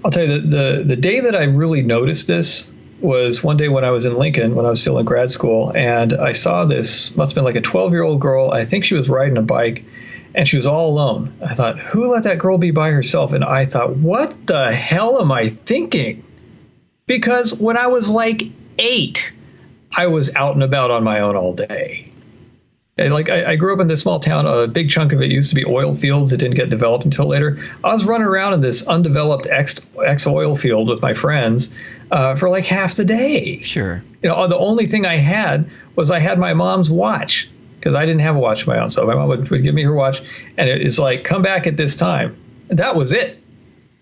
I'll tell you the day that I really noticed this was one day when I was in Lincoln, when I was still in grad school, and I saw this, must have been like a 12-year-old girl. I think she was riding a bike, and she was all alone. I thought, who let that girl be by herself? And I thought, what the hell am I thinking? Because when I was like 8, I was out and about on my own all day. And I grew up in this small town. A big chunk of it used to be oil fields. It didn't get developed until later. I was running around in this undeveloped ex-oil field with my friends for like half the day. Sure. The only thing I had was I had my mom's watch, because I didn't have a watch of my own. So my mom would give me her watch, and it was like, come back at this time. And that was it.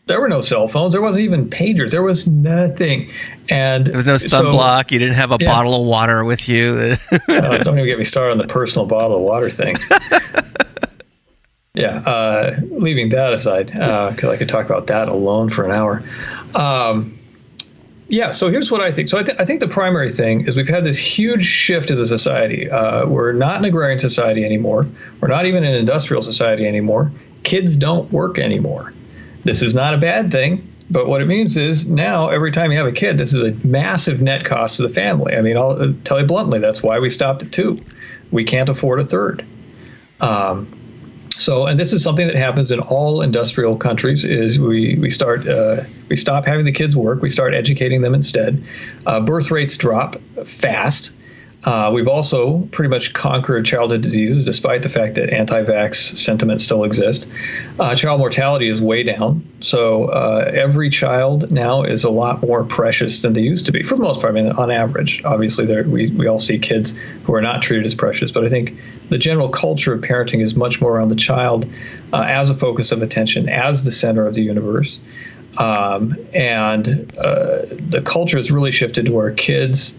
There were no cell phones. There wasn't even pagers. There was nothing. And there was no sunblock. You didn't have a bottle of water with you. Don't even get me started on the personal bottle of water thing. Leaving that aside, because I could talk about that alone for an hour. So here's what I think. So I think the primary thing is we've had this huge shift as a society. We're not an agrarian society anymore. We're not even an industrial society anymore. Kids don't work anymore. This is not a bad thing, but what it means is now every time you have a kid, this is a massive net cost to the family. I mean, I'll tell you bluntly, that's why we stopped at 2. We can't afford a third. And this is something that happens in all industrial countries is we stop having the kids work. We start educating them instead. Birth rates drop fast. We've also pretty much conquered childhood diseases, despite the fact that anti-vax sentiments still exist. Child mortality is way down. So every child now is a lot more precious than they used to be, for the most part. I mean, on average, obviously, we all see kids who are not treated as precious. But I think the general culture of parenting is much more around the child as a focus of attention, as the center of the universe. The culture has really shifted to where kids,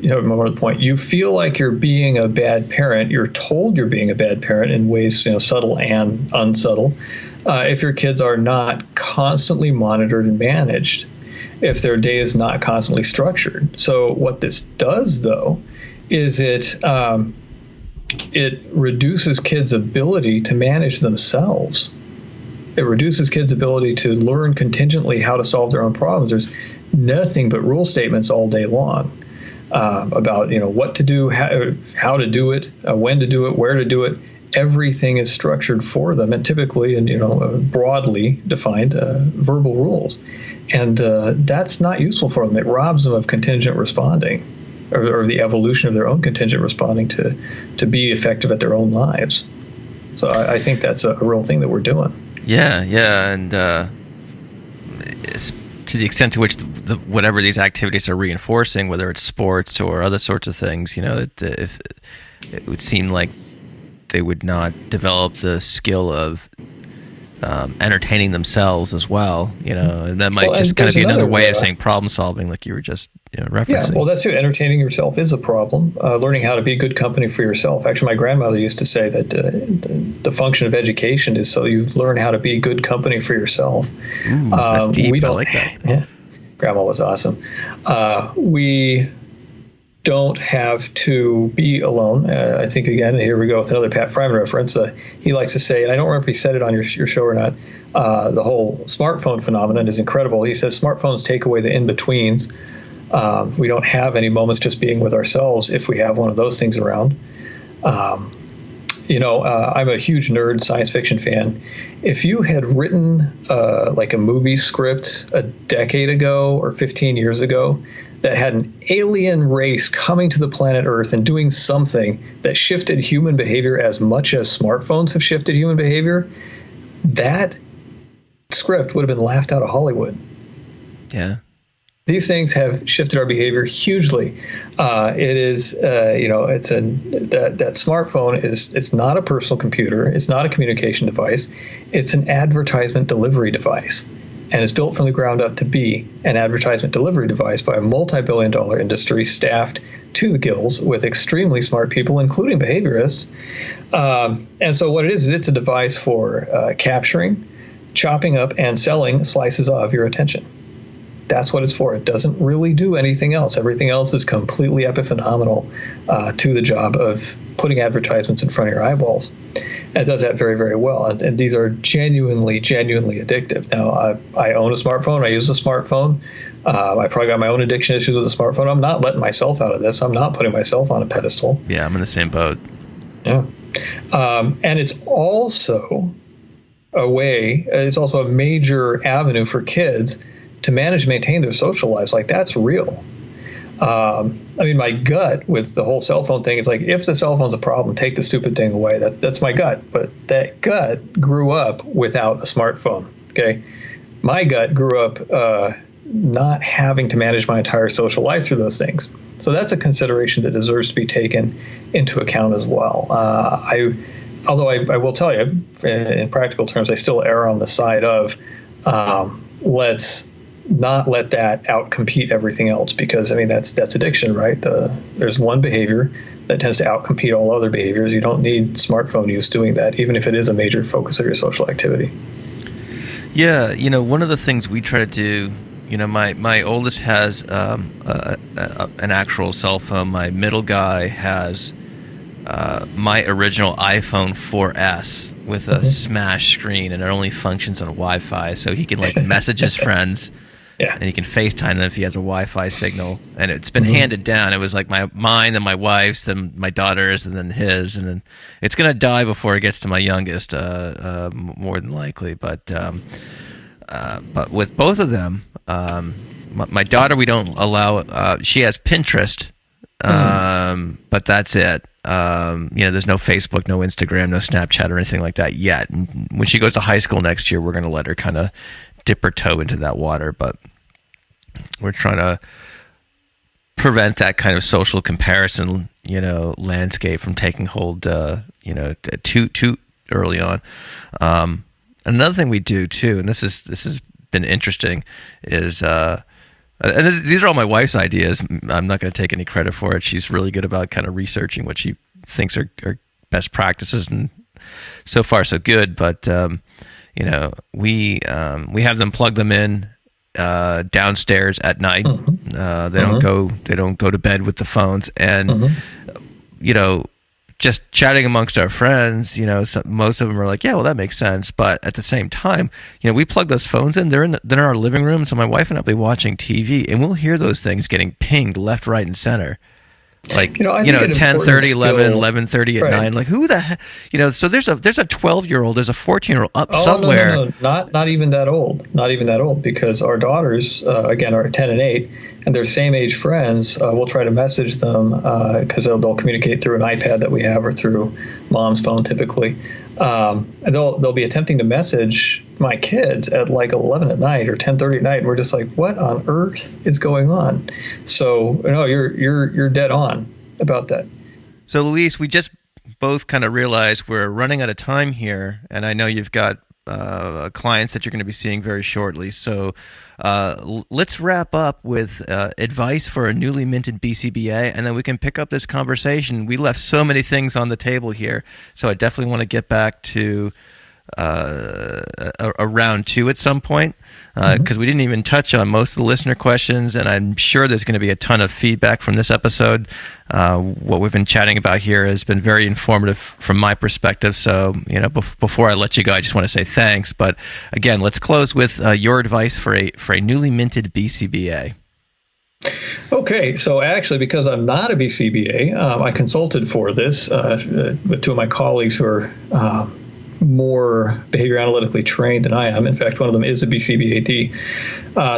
more to the point, you feel like you're being a bad parent. You're told you're being a bad parent in ways, subtle and unsubtle, if your kids are not constantly monitored and managed, if their day is not constantly structured. So what this does, though, is it reduces kids' ability to manage themselves. It reduces kids' ability to learn contingently how to solve their own problems. There's nothing but rule statements all day long. About what to do, how to do it, when to do it, where to do it. Everything is structured for them, and typically, broadly defined verbal rules, and that's not useful for them. It robs them of contingent responding, or the evolution of their own contingent responding to be effective at their own lives. So I think that's a real thing that we're doing. Yeah, and to the extent to which whatever these activities are reinforcing, whether it's sports or other sorts of things, if it would seem like they would not develop the skill of entertaining themselves as well, and that might just kind of be another way of saying problem solving, like you were just referencing. Yeah, well, that's true. Entertaining yourself is a problem. Learning how to be good company for yourself. Actually, my grandmother used to say that the function of education is so you learn how to be good company for yourself. Ooh, that's deep. I like that. Yeah, Grandma was awesome. We don't have to be alone. I think, again, here we go with another Pat Fryman reference. He likes to say, and I don't remember if he said it on your show or not, the whole smartphone phenomenon is incredible. He says smartphones take away the in-betweens. We don't have any moments just being with ourselves if we have one of those things around. I'm a huge nerd, science fiction fan. If you had written like a movie script a decade ago or 15 years ago that had an alien race coming to the planet Earth and doing something that shifted human behavior as much as smartphones have shifted human behavior, that script would have been laughed out of Hollywood. Yeah. These things have shifted our behavior hugely. It is, that smartphone it's not a personal computer. It's not a communication device. It's an advertisement delivery device. And it's built from the ground up to be an advertisement delivery device by a multi-billion-dollar industry staffed to the gills with extremely smart people, including behaviorists. And so what it is it's a device for capturing, chopping up, and selling slices of your attention. That's what it's for. It doesn't really do anything else. Everything else is completely epiphenomenal to the job of putting advertisements in front of your eyeballs. And it does that very, very well. And these are genuinely addictive. Now, I own a smartphone. I use a smartphone. I probably got my own addiction issues with a smartphone. I'm not letting myself out of this. I'm not putting myself on a pedestal. Yeah, I'm in the same boat. Yeah. And it's also it's also a major avenue for kids to manage and maintain their social lives. Like, that's real. My gut with the whole cell phone thing is like, if the cell phone's a problem, take the stupid thing away. That's my gut. But that gut grew up without a smartphone. Okay. My gut grew up not having to manage my entire social life through those things. So that's a consideration that deserves to be taken into account as well. Although I will tell you, in practical terms, I still err on the side of Let's not let that outcompete everything else, because I mean that's addiction, right? There's one behavior that tends to outcompete all other behaviors. You don't need smartphone use doing that, even if it is a major focus of your social activity. Yeah, one of the things we try to do, my oldest has an actual cell phone. My middle guy has my original iPhone 4S with a smash screen, and it only functions on Wi-Fi, so he can message his friends. Yeah. And he can FaceTime them if he has a Wi-Fi signal. And it's been handed down. It was mine, then my wife's, then my daughter's, and then his. And then it's going to die before it gets to my youngest, more than likely. But with both of them, my daughter, we don't allow, she has Pinterest, but that's it. There's no Facebook, no Instagram, no Snapchat or anything like that yet. And when she goes to high school next year, we're going to let her kind of dip her toe into that water, but we're trying to prevent that kind of social comparison, landscape from taking hold, too early on. Another thing we do too, and this has been interesting, is these are all my wife's ideas. I'm not going to take any credit for it. She's really good about kind of researching what she thinks are best practices, and so far so good. But we have them plug them in downstairs at night. They don't go to bed with the phones, and just chatting amongst our friends, most of them are like, yeah, well, that makes sense. But at the same time, we plug those phones in. They're in our living room, so my wife and I'll be watching TV, and we'll hear those things getting pinged left, right, and center. 10:30, 11, 11:30 at night. Who the heck? So there's a 12-year-old, there's a 14-year-old up somewhere. No. Not even that old. Not even that old, because our daughters, again, are 10 and 8, and they're same age friends. We'll try to message them because they'll communicate through an iPad that we have, or through mom's phone typically. And they'll be attempting to message my kids at 11 at night or 10:30 at night, and we're just like, what on earth is going on? So no, you're dead on about that. So Luis, we just both kind of realized we're running out of time here, and I know you've got clients that you're going to be seeing very shortly. So let's wrap up with advice for a newly minted BCBA, and then we can pick up this conversation. We left so many things on the table here, so I definitely want to get back to a round two at some point, because we didn't even touch on most of the listener questions, and I'm sure there's going to be a ton of feedback from this episode. What we've been chatting about here has been very informative from my perspective. So, before I let you go, I just want to say thanks. But again, let's close with your advice for a newly minted BCBA. Okay, so actually, because I'm not a BCBA, I consulted for this with two of my colleagues who are more behavior analytically trained than I am. In fact, one of them is a BCBAD.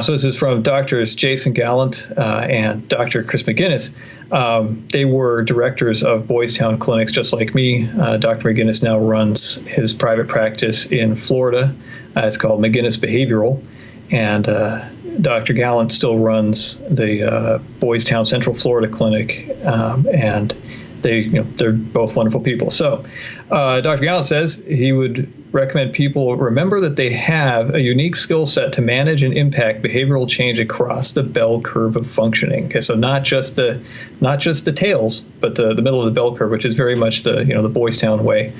So this is from Drs. Jason Gallant and Dr. Chris McGinnis. They were directors of Boys Town clinics, just like me. Dr. McGinnis now runs his private practice in Florida. It's called McGinnis Behavioral. And Dr. Gallant still runs the Boys Town Central Florida clinic, and they're both wonderful people. So Dr. Gallant says he would recommend people remember that they have a unique skill set to manage and impact behavioral change across the bell curve of functioning. Okay, so not just the tails, but the middle of the bell curve, which is very much the Boys Town way,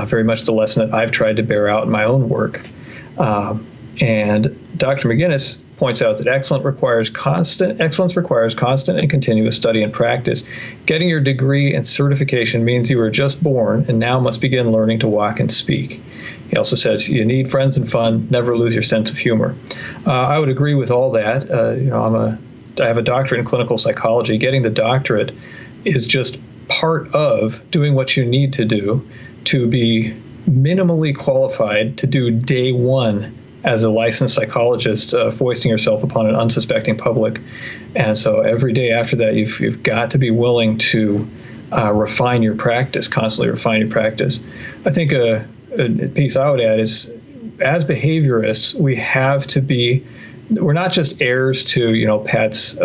very much the lesson that I've tried to bear out in my own work. And Dr. McGinnis points out that excellence requires constant and continuous study and practice. Getting your degree and certification means you were just born and now must begin learning to walk and speak. He also says you need friends and fun, never lose your sense of humor. I would agree with all that. I have a doctorate in clinical psychology. Getting the doctorate is just part of doing what you need to do to be minimally qualified to do day one as a licensed psychologist, foisting yourself upon an unsuspecting public. And so every day after that, you've got to be willing to refine your practice, constantly refine your practice. I think a piece I would add is, as behaviorists, we're not just heirs to, Pat's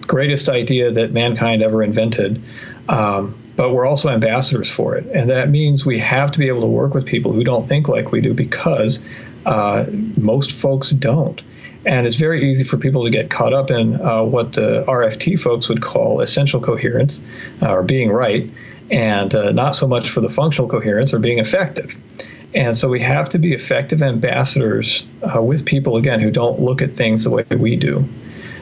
greatest idea that mankind ever invented, but we're also ambassadors for it. And that means we have to be able to work with people who don't think like we do, because Most folks don't. And it's very easy for people to get caught up in what the RFT folks would call essential coherence, or being right, and not so much for the functional coherence or being effective. And so we have to be effective ambassadors with people, again, who don't look at things the way we do.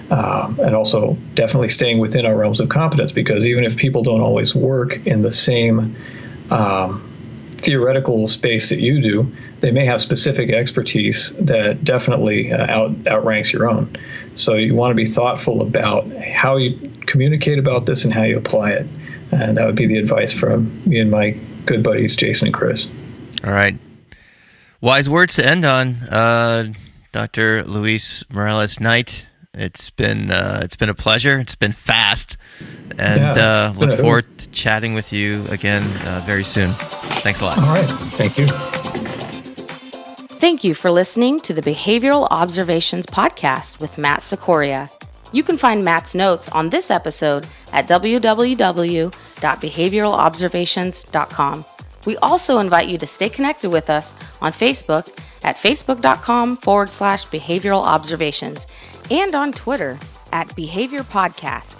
And also definitely staying within our realms of competence, because even if people don't always work in the same theoretical space that you do, they may have specific expertise that definitely outranks your own. So you want to be thoughtful about how you communicate about this and how you apply it. And that would be the advice from me and my good buddies, Jason and Chris. All right. Wise words to end on, Dr. Luis Morales-Knight. It's been a pleasure. It's been fast, and look forward to chatting with you again very soon. Thanks a lot. All right. Thank you. Thank you for listening to the Behavioral Observations Podcast with Matt Cicoria. You can find Matt's notes on this episode at www.behavioralobservations.com. We also invite you to stay connected with us on Facebook at facebook.com/behavioral observations and on Twitter at Behavior Podcast.